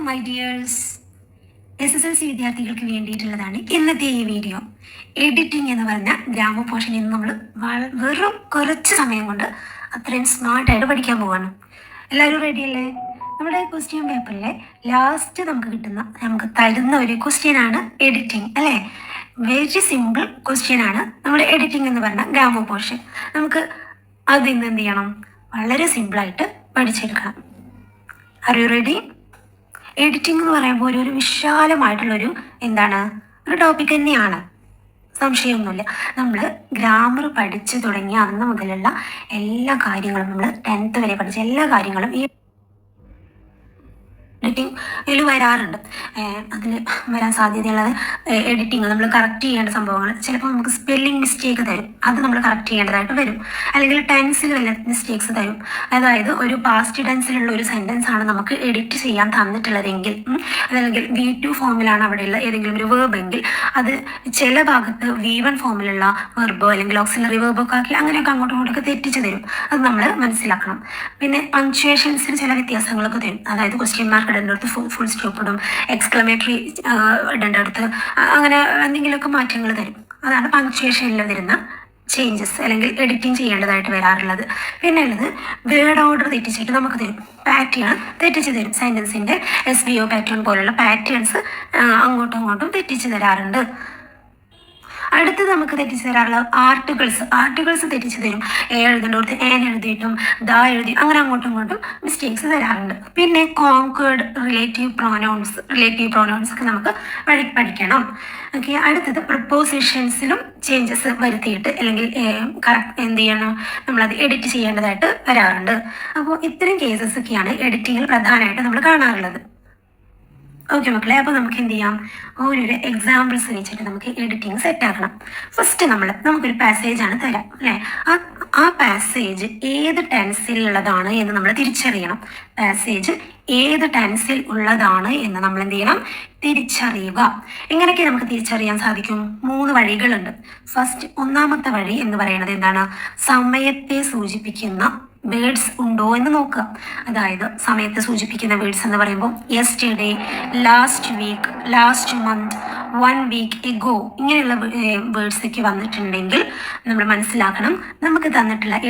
My dears, SSLC വിദ്യാർത്ഥികൾക്ക് വേണ്ടിയിട്ടുള്ളതാണ് ഇന്നത്തെ ഈ വീഡിയോ. എഡിറ്റിംഗ് എന്ന് പറഞ്ഞ ഗ്രാമർ പോർഷൻ ഇന്ന് നമ്മൾ വെറും കുറച്ച് സമയം കൊണ്ട് അത്രയും സ്മാർട്ടായിട്ട് പഠിക്കാൻ പോവാണ്. എല്ലാവരും റെഡിയല്ലേ? നമ്മുടെ ക്വസ്റ്റ്യൻ പേപ്പറിലെ ലാസ്റ്റ് നമുക്ക് തരുന്ന ഒരു ക്വസ്റ്റ്യൻ ആണ് എഡിറ്റിംഗ്, അല്ലേ? വെരി സിമ്പിൾ ക്വസ്റ്റ്യൻ ആണ് നമ്മുടെ എഡിറ്റിംഗ് എന്ന് പറഞ്ഞ ഗ്രാമർ പോർഷൻ. നമുക്ക് അതിന്ന് എന്ത് ചെയ്യണം? വളരെ സിമ്പിളായിട്ട് പഠിച്ചെടുക്കണം. Are you ready? എഡിറ്റിംഗ് എന്ന് പറയുമ്പോൾ ഒരു വിശാലമായിട്ടുള്ളൊരു ഒരു ടോപ്പിക് തന്നെയാണ്, സംശയമൊന്നുമില്ല. നമ്മൾ ഗ്രാമർ പഠിച്ചു തുടങ്ങിയ അന്ന് മുതലുള്ള എല്ലാ കാര്യങ്ങളും, നമ്മൾ 10th വരെ പഠിച്ച എല്ലാ കാര്യങ്ങളും ഈ എഡിറ്റിംഗിൽ വരാറുണ്ട്. അതിൽ വരാൻ സാധ്യതയുള്ളത് എഡിറ്റിംഗ് നമ്മൾ കറക്റ്റ് ചെയ്യേണ്ട സംഭവങ്ങൾ ചിലപ്പോൾ നമുക്ക് സ്പെല്ലിംഗ് മിസ്റ്റേക്ക് തരും, അത് നമ്മൾ കറക്റ്റ് ചെയ്യേണ്ടതായിട്ട് വരും. അല്ലെങ്കിൽ ടെൻസിൽ വല്ല മിസ്റ്റേക്സ് തരും. അതായത് ഒരു പാസ്റ്റ് ടെൻസിലുള്ള ഒരു സെൻറ്റൻസ് ആണ് നമുക്ക് എഡിറ്റ് ചെയ്യാൻ തന്നിട്ടുള്ളതെങ്കിൽ, അതല്ലെങ്കിൽ V2 ഫോമിലാണ് അവിടെയുള്ള ഏതെങ്കിലും ഒരു വേർബ് എങ്കിൽ അത് ചില ഭാഗത്ത് V1 ഫോമിലുള്ള വെർബോ അല്ലെങ്കിൽ ഓക്സിലറി വെർബൊക്കെ ആക്കി അങ്ങനെയൊക്കെ അങ്ങോട്ടും ഇങ്ങോട്ടൊക്കെ തെറ്റിച്ച് തരും. അത് നമ്മൾ മനസ്സിലാക്കണം. പിന്നെ പങ്ക്ച്വേഷൻസിന് ചില വ്യത്യാസങ്ങളൊക്കെ തരും. അതായത് ക്വസ്റ്റ്യൻ മാർക്ക് ഇടേണ്ട അടുത്ത് ഫുൾ സ്റ്റോപ്പ് ഇടും, എക്സ്ക്ലമേറ്ററി ഇടേണ്ട അടുത്ത് അങ്ങനെ എന്തെങ്കിലുമൊക്കെ മാറ്റങ്ങൾ തരും. അതാണ് പങ്ക്ച്വേഷനിൽ വരുന്ന ചേഞ്ചസ് അല്ലെങ്കിൽ എഡിറ്റിംഗ് ചെയ്യേണ്ടതായിട്ട് വരാറുള്ളത്. പിന്നെ ഉള്ളത് വേർഡ് ഓർഡർ തെറ്റിച്ചിട്ട് നമുക്ക് തരും, പാറ്റേൺ തെറ്റിച്ച് തരും. സെൻറ്റൻസിൻ്റെ SVO പാറ്റേൺ പോലുള്ള പാറ്റേൺസ് അങ്ങോട്ടും ഇങ്ങോട്ടും തെറ്റിച്ച് തരാറുണ്ട്. അടുത്തത് നമുക്ക് തെറ്റിച്ച് തരാറുള്ള ആർട്ടിക്കിൾസ് തെറ്റിച്ച് തരും. എഴുതേണ്ടടുത്ത് ഏൻ എഴുതിയിട്ടും ദാ എഴുതി അങ്ങനെ അങ്ങോട്ടും ഇങ്ങോട്ടും മിസ്റ്റേക്സ് തരാറുണ്ട്. പിന്നെ കോൺകേർഡ് റിലേറ്റീവ് പ്രോനൗൺസ് ഒക്കെ നമുക്ക് പഠിക്കണം. ഓക്കെ, അടുത്തത് പ്രിപ്പോസിഷൻസിലും ചേഞ്ചസ് വരുത്തിയിട്ട് അല്ലെങ്കിൽ എന്ത് ചെയ്യണം, നമ്മളത് എഡിറ്റ് ചെയ്യേണ്ടതായിട്ട് വരാറുണ്ട്. അപ്പോൾ ഇത്തരം കേസസ് ഒക്കെയാണ് എഡിറ്റിങ്ങിൽ പ്രധാനമായിട്ട് നമ്മൾ കാണാറുള്ളത്. ഓക്കെ മക്കളെ, അപ്പോൾ നമുക്ക് എന്ത് ചെയ്യാം? ഓരോരോ എക്സാമ്പിൾസ് വെച്ചിട്ട് നമുക്ക് എഡിറ്റിംഗ് സെറ്റ് ആക്കണം. ഫസ്റ്റ് നമുക്കൊരു പാസേജാണ് തരാം, അല്ലേ? ആ പാസേജ് ഏത് ടെൻസിൽ ഉള്ളതാണ് എന്ന് നമ്മൾ തിരിച്ചറിയണം. പാസേജ് ഏത് ടെൻസിൽ ഉള്ളതാണ് എന്ന് നമ്മൾ എന്ത് ചെയ്യണം? തിരിച്ചറിയുക. എങ്ങനെയൊക്കെ നമുക്ക് തിരിച്ചറിയാൻ സാധിക്കും? 3 വഴികളുണ്ട്. ഫസ്റ്റ്, ഒന്നാമത്തെ വഴി എന്ന് പറയുന്നത് എന്താണ്? സമയത്തെ സൂചിപ്പിക്കുന്ന വേർഡ്സ് ഉണ്ടോ എന്ന് നോക്കുക. അതായത് സമയത്തെ സൂചിപ്പിക്കുന്ന വേർഡ്സ് എന്ന് പറയുമ്പോൾ yesterday, last week, last month, 1 week ago ഇങ്ങനെയുള്ള വേർഡ്സ് ഒക്കെ വന്നിട്ടുണ്ടെങ്കിൽ നമ്മൾ മനസ്സിലാക്കണം നമുക്ക്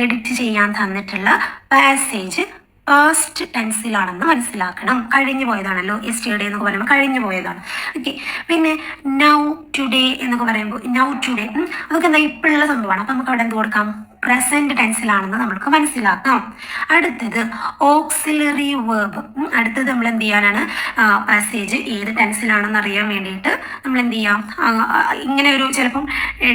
എഡിറ്റ് ചെയ്യാൻ തന്നിട്ടുള്ള പാസേജ് പാസ്റ്റ് ടെൻസിലാണെന്ന് മനസ്സിലാക്കണം. കഴിഞ്ഞു പോയതാണല്ലോ യെസ്റ്റർഡേ എന്നൊക്കെ പറയുമ്പോൾ കഴിഞ്ഞു പോയതാണ്. ഓക്കെ, പിന്നെ നൗ ടുഡേ എന്നൊക്കെ പറയുമ്പോൾ നൗ ടുഡേ അതൊക്കെ ഇപ്പോഴുള്ള സംഭവമാണ്. അപ്പം നമുക്ക് അവിടെ എന്ത് കൊടുക്കാം? പ്രസന്റ് ടെൻസിലാണെന്ന് നമുക്ക് മനസ്സിലാക്കാം. അടുത്തത് ഓക്സിലറി വേർബ്. അടുത്തത് നമ്മൾ എന്ത് ചെയ്യാനാണ്? പാസേജ് ഏത് ടെൻസിലാണെന്ന് അറിയാൻ വേണ്ടിയിട്ട് നമ്മൾ എന്ത് ചെയ്യാം? ഇങ്ങനെ ഒരു ചിലപ്പം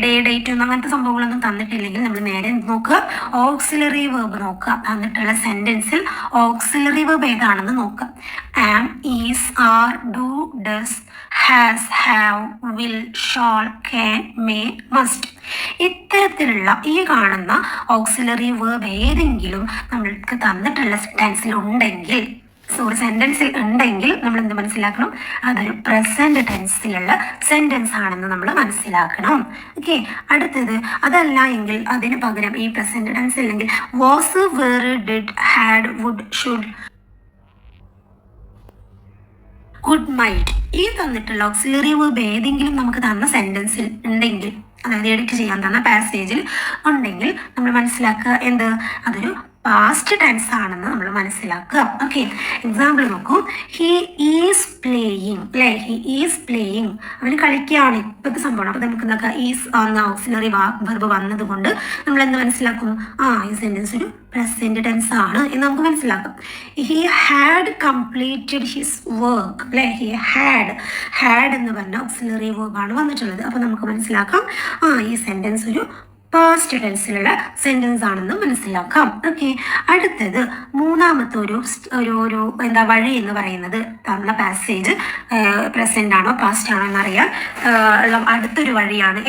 ഡേറ്റ് ഒന്നും അങ്ങനത്തെ സംഭവങ്ങളൊന്നും തന്നിട്ടില്ലെങ്കിൽ നമ്മൾ നേരെ നോക്കുക, ഓക്സിലറി വേർബ് നോക്കുക. തന്നിട്ടുള്ള സെന്റൻസിൽ ഓക്സിലറി വേർബ് ഏതാണെന്ന് നോക്കുക. Am, is, are, do, does, has, have, will, shall, can, may, must ഇത്തരത്തിലുള്ള ഈ കാണുന്ന ഓക്സിലറി വേർബ് ഏതെങ്കിലും നമ്മൾക്ക് തന്നിട്ടുള്ള സെന്റൻസിൽ ഉണ്ടെങ്കിൽ നമ്മൾ എന്ത് മനസ്സിലാക്കണം? അതൊരു പ്രസന്റ് ടെൻസിലുള്ള സെന്റൻസ് ആണെന്ന് നമ്മൾ മനസ്സിലാക്കണം. ഓക്കെ, അടുത്തത് അതല്ല എങ്കിൽ അതിന് പകരം ഈ പ്രസന്റ് ടെൻസ് അല്ലെങ്കിൽ was, were, did, had, would, should, could, might ഈ തന്നിട്ടുള്ള ഓക്സിലറി വേർബ് ഏതെങ്കിലും നമുക്ക് തന്ന സെന്റൻസിൽ ഉണ്ടെങ്കിൽ, അതായത് എഡിറ്റ് ചെയ്യാൻ തന്ന പാസേജിൽ ഉണ്ടെങ്കിൽ നമ്മൾ മനസ്സിലാക്കുക അതൊരു പാസ്റ്റ് ടെൻസ് ആണെന്ന് നമ്മൾ മനസ്സിലാക്കുക. ഓക്കെ, എക്സാമ്പിൾ നോക്കൂ. ഹി ഈസ് പ്ലേയിങ്, അല്ലേ? ഹി ഈസ് പ്ലേയിങ്, അവന് കളിക്കുകയാണ്. ഇപ്പോഴത്തെ സംഭവമാണ്. അപ്പോൾ നമുക്ക് ഈസ് എന്ന ഓക്സിലറി വെർബ് വന്നത് കൊണ്ട് നമ്മൾ എന്ത് മനസ്സിലാക്കും? ഈ സെന്റൻസ് ഒരു പ്രസന്റ് ടെൻസ് ആണ് എന്ന് നമുക്ക് മനസ്സിലാക്കാം. He had completed his work, അല്ലേ? ഹി ഹാഡ് എന്ന് പറഞ്ഞ ഓക്സിലറി വെർബാണ് വന്നിട്ടുള്ളത്. അപ്പോൾ നമുക്ക് മനസ്സിലാക്കാം ഈ സെന്റൻസ് ഒരു പാസ്റ്റ് ടെൻസിലുള്ള സെന്റൻസ് ആണെന്ന് മനസ്സിലാക്കാം. ഓക്കെ, അടുത്തത് മൂന്നാമത്തെ ഒരു വഴി എന്ന് പറയുന്നത് തന്ന പാസേജ് പ്രസന്റ് ആണോ പാസ്റ്റ് ആണോ എന്നറിയാൻ അടുത്തൊരു വഴിയാണ്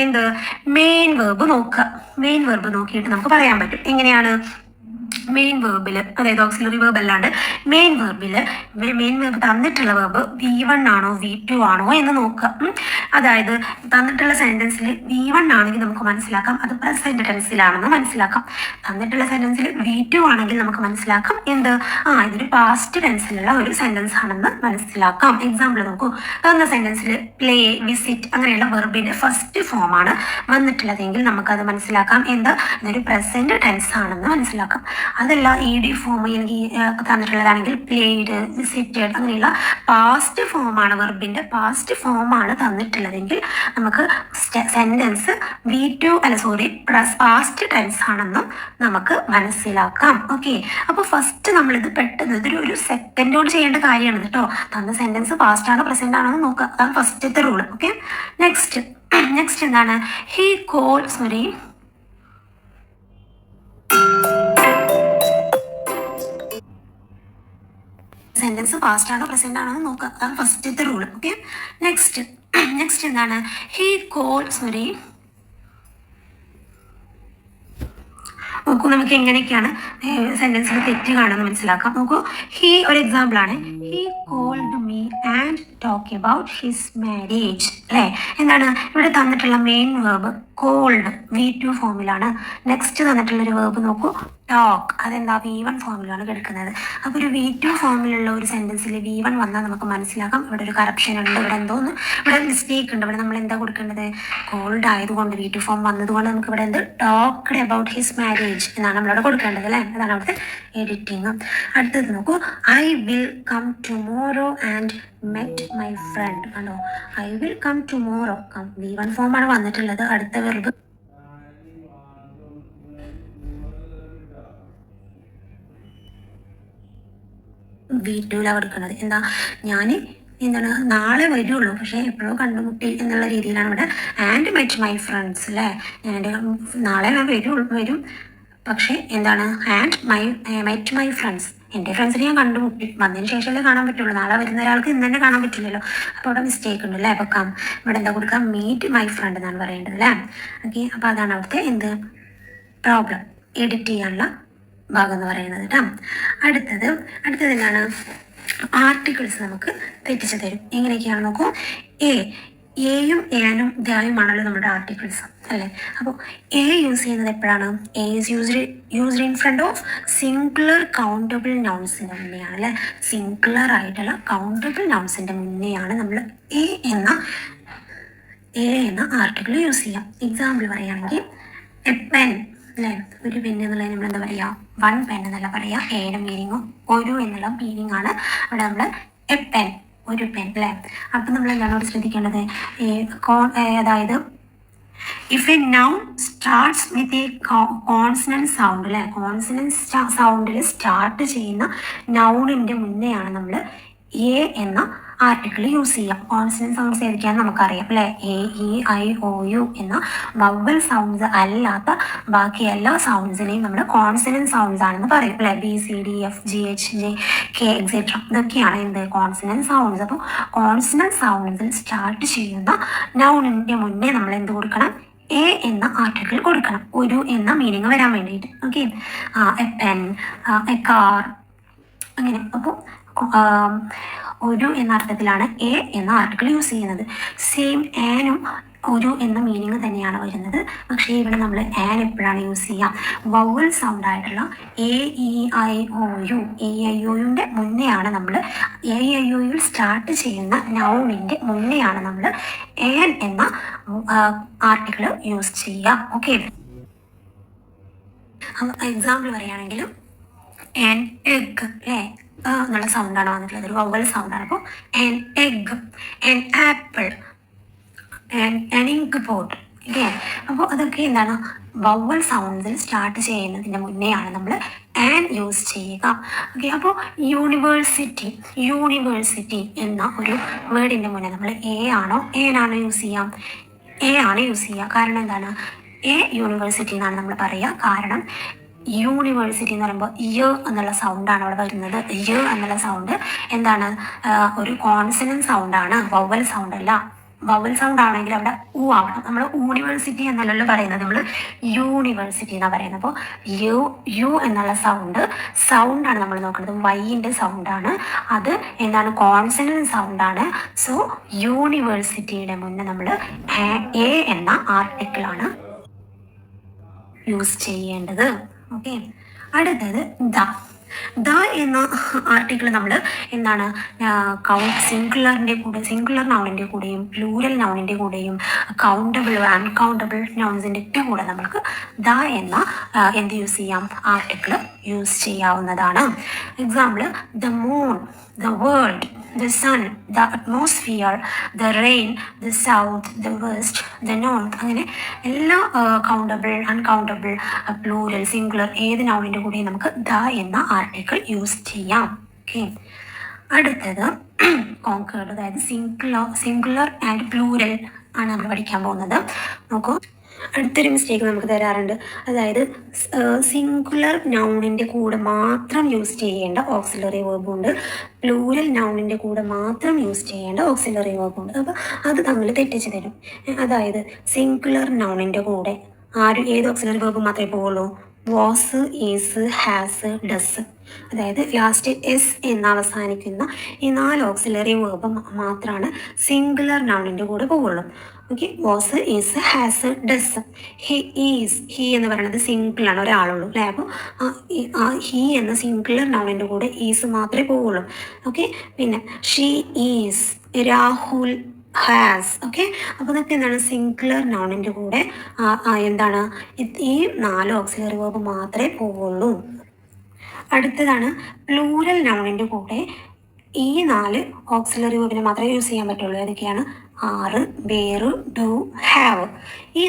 മെയിൻ വെർബ് നോക്കുക. മെയിൻ വെർബ് നോക്കിയിട്ട് നമുക്ക് പറയാൻ പറ്റും. എങ്ങനെയാണ്? മെയിൻ വേർബിൽ, അതായത് ഓക്സിലറി വേർബ് അല്ലാണ്ട് മെയിൻ വേർബ് തന്നിട്ടുള്ള വേർബ് V1 ആണോ V2 ആണോ എന്ന് നോക്കുക. അതായത് തന്നിട്ടുള്ള സെന്റൻസിൽ V1 ആണെങ്കിൽ നമുക്ക് മനസ്സിലാക്കാം അത് പ്രസന്റ് ടെൻസിലാണെന്ന് മനസ്സിലാക്കാം. തന്നിട്ടുള്ള സെന്റൻസിൽ V2 ആണെങ്കിൽ നമുക്ക് മനസ്സിലാക്കാം എന്ത്, ഇതൊരു പാസ്റ്റ് ടെൻസിലുള്ള ഒരു സെന്റൻസ് ആണെന്ന് മനസ്സിലാക്കാം. എക്സാമ്പിൾ നോക്കൂ. തന്ന സെന്റൻസിൽ പ്ലേ, വിസിറ്റ് അങ്ങനെയുള്ള വെർബിന്റെ ഫസ്റ്റ് ഫോം ആണ് വന്നിട്ടുള്ളതെങ്കിൽ നമുക്കത് മനസ്സിലാക്കാം എന്ത്, ഇതൊരു പ്രസന്റ് ടെൻസ് ആണെന്ന് മനസ്സിലാക്കാം. അതല്ല ED ഫോം അല്ലെങ്കിൽ തന്നിട്ടുള്ളതാണെങ്കിൽ പ്ലേഡ്, വിസിറ്റഡ് അങ്ങനെയുള്ള പാസ്റ്റ് ഫോമാണ്, വെർബിന്റെ പാസ്റ്റ് ഫോമാണ് തന്നിട്ടുള്ളതെങ്കിൽ നമുക്ക് സെന്റൻസ് പാസ്റ്റ് ടെൻസ് ആണെന്നും നമുക്ക് മനസ്സിലാക്കാം. ഓക്കെ, അപ്പോൾ ഫസ്റ്റ് നമ്മളിത് പെട്ടെന്ന് ഇതൊരു സെക്കൻഡോട് ചെയ്യേണ്ട കാര്യമാണ് കേട്ടോ. തന്ന സെന്റൻസ് പാസ്റ്റ് ആണോ പ്രസന്റ് ആണോ എന്ന് നോക്കുക. അതാണ് ഫസ്റ്റത്തെ റൂൾ. ഓക്കെ, നെക്സ്റ്റ് എന്താണ്, സെന്റൻസ് പാസ്റ്റ് ആണോ പ്രസന്റ് ആണോ എന്ന് നോക്കുക. അതാണ് ഫസ്റ്റത്തെ റൂൾ. ഓക്കെ, നെക്സ്റ്റ് എന്താണ്, നോക്കൂ, നമുക്ക് എങ്ങനെയൊക്കെയാണ് സെന്റൻസിൽ തെറ്റ് കാണുന്നത് മനസ്സിലാക്കാം. നോക്കൂ, ഹി ഒരു എക്സാമ്പിൾ ആണ്. He called me and talk about his marriage. അല്ലേ, എന്താണ് ഇവിടെ തന്നിട്ടുള്ള മെയിൻ വേർബ് കോൾഡ് V2 ഫോമിലാണ്. നെക്സ്റ്റ് തന്നിട്ടുള്ളൊരു വേർബ് നോക്കൂ, ടോക്ക്, അതെന്താ V1 ഫോമിലാണ് കിടക്കുന്നത്. അപ്പോൾ ഒരു V2 ഫോമിലുള്ള ഒരു സെന്റൻസിൽ V1 വന്നാൽ നമുക്ക് മനസ്സിലാക്കാം ഇവിടെ ഒരു കറപ്ഷൻ ഉണ്ട്, ഇവിടെ മിസ്റ്റേക്ക് ഉണ്ട്. ഇവിടെ നമ്മൾ എന്താ കൊടുക്കേണ്ടത്, കോൾഡ് ആയതുകൊണ്ട് V2 ഫോം വന്നതുകൊണ്ട് നമുക്ക് ഇവിടെ എന്ത്, ടോക്ക്ഡ് അബൌട്ട് ഹിസ് മാരേജ് എന്നാണ് നമ്മളിവിടെ കൊടുക്കേണ്ടത്. അല്ലേ, അതാണ് അവിടുത്തെ എഡിറ്റിങ്. അടുത്തത് നോക്കൂ, I will come tomorrow and met my friend. കണ്ടോ, I will come tomorrow, V1 ഫോമാണ് വന്നിട്ടുള്ളത്. അടുത്ത വെർബ് V2ലാണ് കൊടുക്കുന്നത്. എന്താണ് നാളെ വരുള്ളൂ, പക്ഷേ എപ്പോഴോ കണ്ടുമുട്ടി എന്നുള്ള രീതിയിലാണ് ഇവിടെ. And met my friends. അല്ലേ, നാളെ വരും, പക്ഷേ എന്താണ്, ആൻഡ് മെറ്റ് മൈ ഫ്രണ്ട്സ്, എൻ്റെ ഫ്രണ്ട്സിനെ ഞാൻ കണ്ടുമുട്ടി. വന്നതിന് ശേഷമല്ലേ കാണാൻ പറ്റുള്ളൂ. നാളെ വരുന്ന ഒരാൾക്ക് ഇന്ന് തന്നെ കാണാൻ പറ്റില്ലല്ലോ. അപ്പോൾ ഇവിടെ മിസ്റ്റേക്ക് ഉണ്ട്. അല്ലേ, അപ്പോൾ ഇവിടെ എന്താ കൊടുക്കുക, മീറ്റ് മൈ ഫ്രണ്ട് എന്നാണ് പറയേണ്ടത്. അല്ലേ, ഓക്കെ, അപ്പോൾ അതാണ് അവിടുത്തെ പ്രോബ്ലം, എഡിറ്റ് ചെയ്യാനുള്ള ഭാഗം എന്ന് പറയുന്നത് കേട്ടോ. അടുത്തത് എന്താണ്, ആർട്ടിക്കിൾസ് നമുക്ക് തെറ്റിച്ച് തരും. എങ്ങനെയൊക്കെയാണ് നോക്കൂ. എയും ഏനും ദായുമാണല്ലോ നമ്മുടെ ആർട്ടിക്കിൾസ്. അല്ലേ, അപ്പോൾ എ യൂസ് ചെയ്യുന്നത് എപ്പോഴാണ്, a is used in front of singular countable നൗൺസിൻ്റെ മുന്നെയാണ്. അല്ലേ, സിംഗുലർ ആയിട്ടുള്ള കൗണ്ടബിൾ നൗൺസിൻ്റെ മുന്നെയാണ് നമ്മൾ എ എന്ന ആർട്ടിക്കിൾ യൂസ് ചെയ്യാം. എക്സാമ്പിൾ പറയുകയാണെങ്കിൽ എ പെൻ. അല്ലേ, ഒരു പെൻ എന്നുള്ളത് നമ്മൾ എന്താ പറയുക, വൺ പെൻ എന്നല്ല പറയുക. എയുടെ മീനിങ്ങും ഒരു എന്നുള്ള മീനിങ് ആണ് ഇവിടെ നമ്മൾ എ പെൻ, ഒരു പെൻ. അല്ലേ, അപ്പം നമ്മൾ എന്താണ് ഇവിടെ ശ്രദ്ധിക്കേണ്ടത്, അതായത് if a noun starts with a consonant sound. അല്ലേ, കോൺസണന്റ് സൗണ്ടിൽ സ്റ്റാർട്ട് ചെയ്യുന്ന നൗണിൻ്റെ മുന്നെയാണ് നമ്മൾ എ എന്ന ആർട്ടിക്കിൾ യൂസ് ചെയ്യാം. കോൺസണന്റ് സൗണ്ട്സ് ഏതൊക്കെയാണെന്ന് നമുക്കറിയാം. അല്ലേ, A, E, I, O, U എന്ന വവൽ സൗണ്ട്സ് അല്ലാത്ത ബാക്കി എല്ലാ സൗണ്ട്സിനെയും നമ്മൾ കോൺസണന്റ് സൗണ്ട്സ് ആണെന്ന് പറയും. അല്ലേ, B, C, D, F, G, H, J, K etcetera ഇതൊക്കെയാണ് എന്ത്, കോൺസണന്റ് സൗണ്ട്സ്. അപ്പോൾ കോൺസണന്റ് സൗണ്ട്സിൽ സ്റ്റാർട്ട് ചെയ്യുന്ന നൗണിൻ്റെ മുന്നേ നമ്മൾ എന്ത് കൊടുക്കണം, എ എന്ന ആർട്ടിക്കിൾ കൊടുക്കണം, ഒരു എന്ന മീനിങ് വരാൻ വേണ്ടിയിട്ട്. Okay, A pen, A car അങ്ങനെ. അപ്പോൾ ഒരു എന്ന അർത്ഥത്തിലാണ് എ എന്ന ആർട്ടിക്കിൾ യൂസ് ചെയ്യുന്നത്. സെയിം ആനും ഒരു എന്ന മീനിങ് തന്നെയാണ് വരുന്നത്. പക്ഷേ ഇവിടെ നമ്മൾ ആൻ എപ്പോഴാണ് യൂസ് ചെയ്യുക, വവൽ സൗണ്ട് ആയിട്ടുള്ള A, E, I, O, U, A, I, O യുടെ മുന്നെയാണ് നമ്മൾ എ, ഐ, ഒ യിൽ സ്റ്റാർട്ട് ചെയ്യുന്ന നൗണിൻ്റെ മുന്നെയാണ് നമ്മൾ ആൻ എന്ന ആർട്ടിക്കിൾ യൂസ് ചെയ്യുക. ഓക്കെ, എക്സാമ്പിൾ പറയുകയാണെങ്കിൽ ആൻ എഗ്. അല്ലേ, എന്നുള്ള സൗണ്ടാണ് വന്നിട്ടുള്ളത്, ഒരു വവൽ സൗണ്ടാണ്. അപ്പോൾ an egg, an apple, an ink board. Okay, അപ്പോൾ അതൊക്കെ എന്താണ്, വവൽ സൗണ്ട്സിൽ സ്റ്റാർട്ട് ചെയ്യുന്നതിൻ്റെ മുന്നെയാണ് നമ്മൾ ആൻ യൂസ് ചെയ്യുക. ഓക്കെ, അപ്പോൾ യൂണിവേഴ്സിറ്റി എന്ന ഒരു വേർഡിൻ്റെ മുന്നേ നമ്മൾ എ ആണോ യൂസ് ചെയ്യാം, എ ആണ് യൂസ് ചെയ്യുക. കാരണം എന്താണ്, എ യൂണിവേഴ്സിറ്റി എന്നാണ് നമ്മൾ പറയുക. കാരണം യൂണിവേഴ്സിറ്റി എന്ന് പറയുമ്പോൾ യ എന്നുള്ള സൗണ്ടാണ് അവിടെ വരുന്നത്. യ എന്നുള്ള സൗണ്ട് എന്താണ്, ഒരു കോൺസണന്റ് സൗണ്ടാണ്, വവൽ സൗണ്ട് അല്ല. വവൽ സൗണ്ട് ആണെങ്കിൽ അവിടെ ഊ ആവണം. നമ്മൾ യൂണിവേഴ്സിറ്റി എന്നല്ലല്ലോ പറയുന്നത്, നമ്മൾ യൂണിവേഴ്സിറ്റി എന്നാണ് പറയുന്നത്. അപ്പോൾ യു എന്നുള്ള സൗണ്ടാണ് നമ്മൾ നോക്കുന്നത്. വൈൻ്റെ സൗണ്ടാണ് അത്. എന്താണ്? കോൺസണന്റ് സൗണ്ടാണ്. സോ യൂണിവേഴ്സിറ്റിയുടെ മുന്നേ നമ്മൾ എ എന്ന ആർട്ടിക്കിളാണ് യൂസ് ചെയ്യേണ്ടത്. ഓക്കെ, അടുത്തത് ദ എന്ന ആർട്ടിക്കിൾ നമ്മൾ എന്താണ് സിംഗുലർ നൗണിൻ്റെ കൂടെയും പ്ലൂരൽ നൗണിൻ്റെ കൂടെയും കൗണ്ടബിൾ അൺകൗണ്ടബിൾ നൗൺസിൻ്റെ ഒക്കെ കൂടെ നമുക്ക് ദ എന്ന എന്ത് യൂസ് ചെയ്യാം? ആർട്ടിക്കിൾ യൂസ് ചെയ്യാവുന്നതാണ്. Example the moon, the world, the sun, the atmosphere, the rain, the south, the west, the north. അങ്ങനെ എല്ലാ കൗണ്ടബിൾ അൺകൗണ്ടബിൾ പ്ലൂരൽ സിംഗുലർ ഏത് നൗണിൻ്റെ കൂടെ നമുക്ക് ദ എന്ന ആർട്ടിക്കിൾ യൂസ് ചെയ്യാം. ഓക്കെ, അടുത്തത് കോൺകേർഡ്, അതായത് സിംഗുലർ ആൻഡ് പ്ലൂരൽ ആണ് നമ്മൾ പഠിക്കാൻ പോകുന്നത്. നോക്കൂ, അടുത്തൊരു മിസ്റ്റേക്ക് നമുക്ക് തരാറുണ്ട്. അതായത് സിംഗുലർ നൗണിൻ്റെ കൂടെ മാത്രം യൂസ് ചെയ്യേണ്ട ഓക്സിലറി വേർബുണ്ട്, പ്ലൂരൽ നൗണിൻ്റെ കൂടെ മാത്രം യൂസ് ചെയ്യേണ്ട ഓക്സിലറി വേർബുണ്ട്. അപ്പോൾ അത് തമ്മിൽ തെറ്റിച്ച് തരും. അതായത് സിംഗുലർ നൗണിൻ്റെ കൂടെ ഏത് ഓക്സിലറി വേർബ് മാത്രമേ പോവുള്ളൂ? Was, is, has, does. അതായത് ലാസ്റ്റ് എസ് എന്ന് അവസാനിക്കുന്ന ഈ 4 ഓക്സിലറി വേർബ് മാത്രമാണ് സിംഗുലർ നൗണിൻ്റെ കൂടെ പോവുള്ളൂ. Okay, was, is, has, does. He എന്ന് പറയുന്നത് സിംഗിളാണ്, ഒരാളുള്ളൂ അല്ലേ. അപ്പോൾ ഹി എന്ന സിംഗുലർ നൗണിൻ്റെ കൂടെ ഈസ് മാത്രമേ പോവുള്ളൂ. ഓക്കെ, പിന്നെ she is, Rahul has. Okay, അപ്പോൾ ഇതൊക്കെ എന്താണ്? സിംഗുലർ നൗണിൻ്റെ കൂടെ എന്താണ്? ഈ 4 ഓക്സിലറി വേർബ് മാത്രമേ പോവുള്ളൂ. അടുത്തതാണ് പ്ലൂരൽ നൗണിൻ്റെ കൂടെ ഈ 4 ഓക്സിലറി വേർബിനെ മാത്രമേ യൂസ് ചെയ്യാൻ പറ്റുള്ളൂ. ഏതൊക്കെയാണ്? ആറ്, വേർ, ഡു, ഹാവ്. ഈ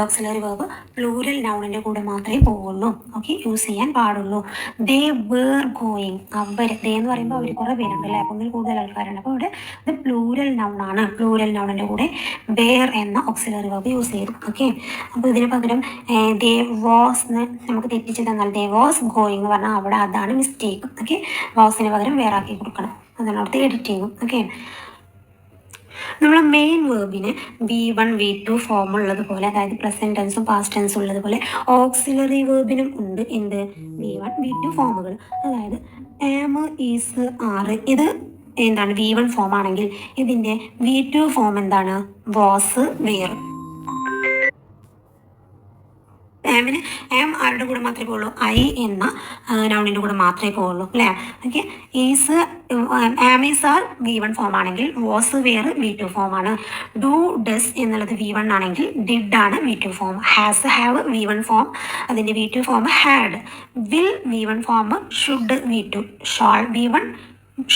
ഓക്സിലറി വേർബ് പ്ലൂരൽ നൗണിൻ്റെ കൂടെ മാത്രമേ പോവുള്ളൂ. ഓക്കെ, യൂസ് ചെയ്യാൻ പാടുള്ളൂ. ദേ വേർ ഗോയിങ്, അവർ. ദേ എന്ന് പറയുമ്പോൾ അവർ കുറേ പേരുണ്ട് അല്ലേ, അപ്പോൾ കൂടുതൽ ആൾക്കാരുണ്ട്. അപ്പോൾ ഇവിടെ ഇത് പ്ലൂരൽ നൗണാണ്. പ്ലൂരൽ നൗണിൻ്റെ കൂടെ വേർ എന്ന ഓക്സിലറി വേർബ് യൂസ് ചെയ്തു. ഓക്കെ, അപ്പോൾ ഇതിന് പകരം ദേ വാസ് എന്ന് നമുക്ക് തെറ്റിച്ച് തന്നാൽ ദേ വാസ് ഗോയിങ് എന്ന് പറഞ്ഞാൽ അവിടെ അതാണ് മിസ്റ്റേക്ക്. ഓക്കെ, വാസിന് പകരം വേറെ ആക്കി കൊടുക്കണം. അതാണ് അവിടുത്തെ എഡിറ്റിങ്ങും. ഓക്കെ, നമ്മൾ മെയിൻ വേർബിന് V1 V2 ഫോം ഉള്ളതുപോലെ, അതായത് പ്രസൻറ്റ് ടെൻസും പാസ്റ്റ് ടെൻസും ഉള്ളതുപോലെ ഓക്സിലറി വേർബിനും ഉണ്ട് എന്ത്? V1 V2 ഫോമുകൾ. അതായത് ആം, ഈസ്, ആറ്. ഇത് എന്താണ്? V1 ഫോം ആണെങ്കിൽ ഇതിൻ്റെ V2 ഫോം എന്താണ്? Was, where. ആം ആരുടെ കൂടെ മാത്രമേ പോകുള്ളൂ? ഐ എന്ന നൗണിൻ്റെ കൂടെ മാത്രമേ പോകുള്ളൂ അല്ലേ. Okay, is, am, is, are V1 form ആണെങ്കിൽ വാസ്, വേർ V2 ഫോമാണ്. ഡു, ഡസ് എന്നുള്ളത് V1 ആണെങ്കിൽ ഡിഡ് ആണ് V2 form. Has, have V1 form, അതിൻ്റെ V2 form had. Will V1 form, should V2. Shall V1,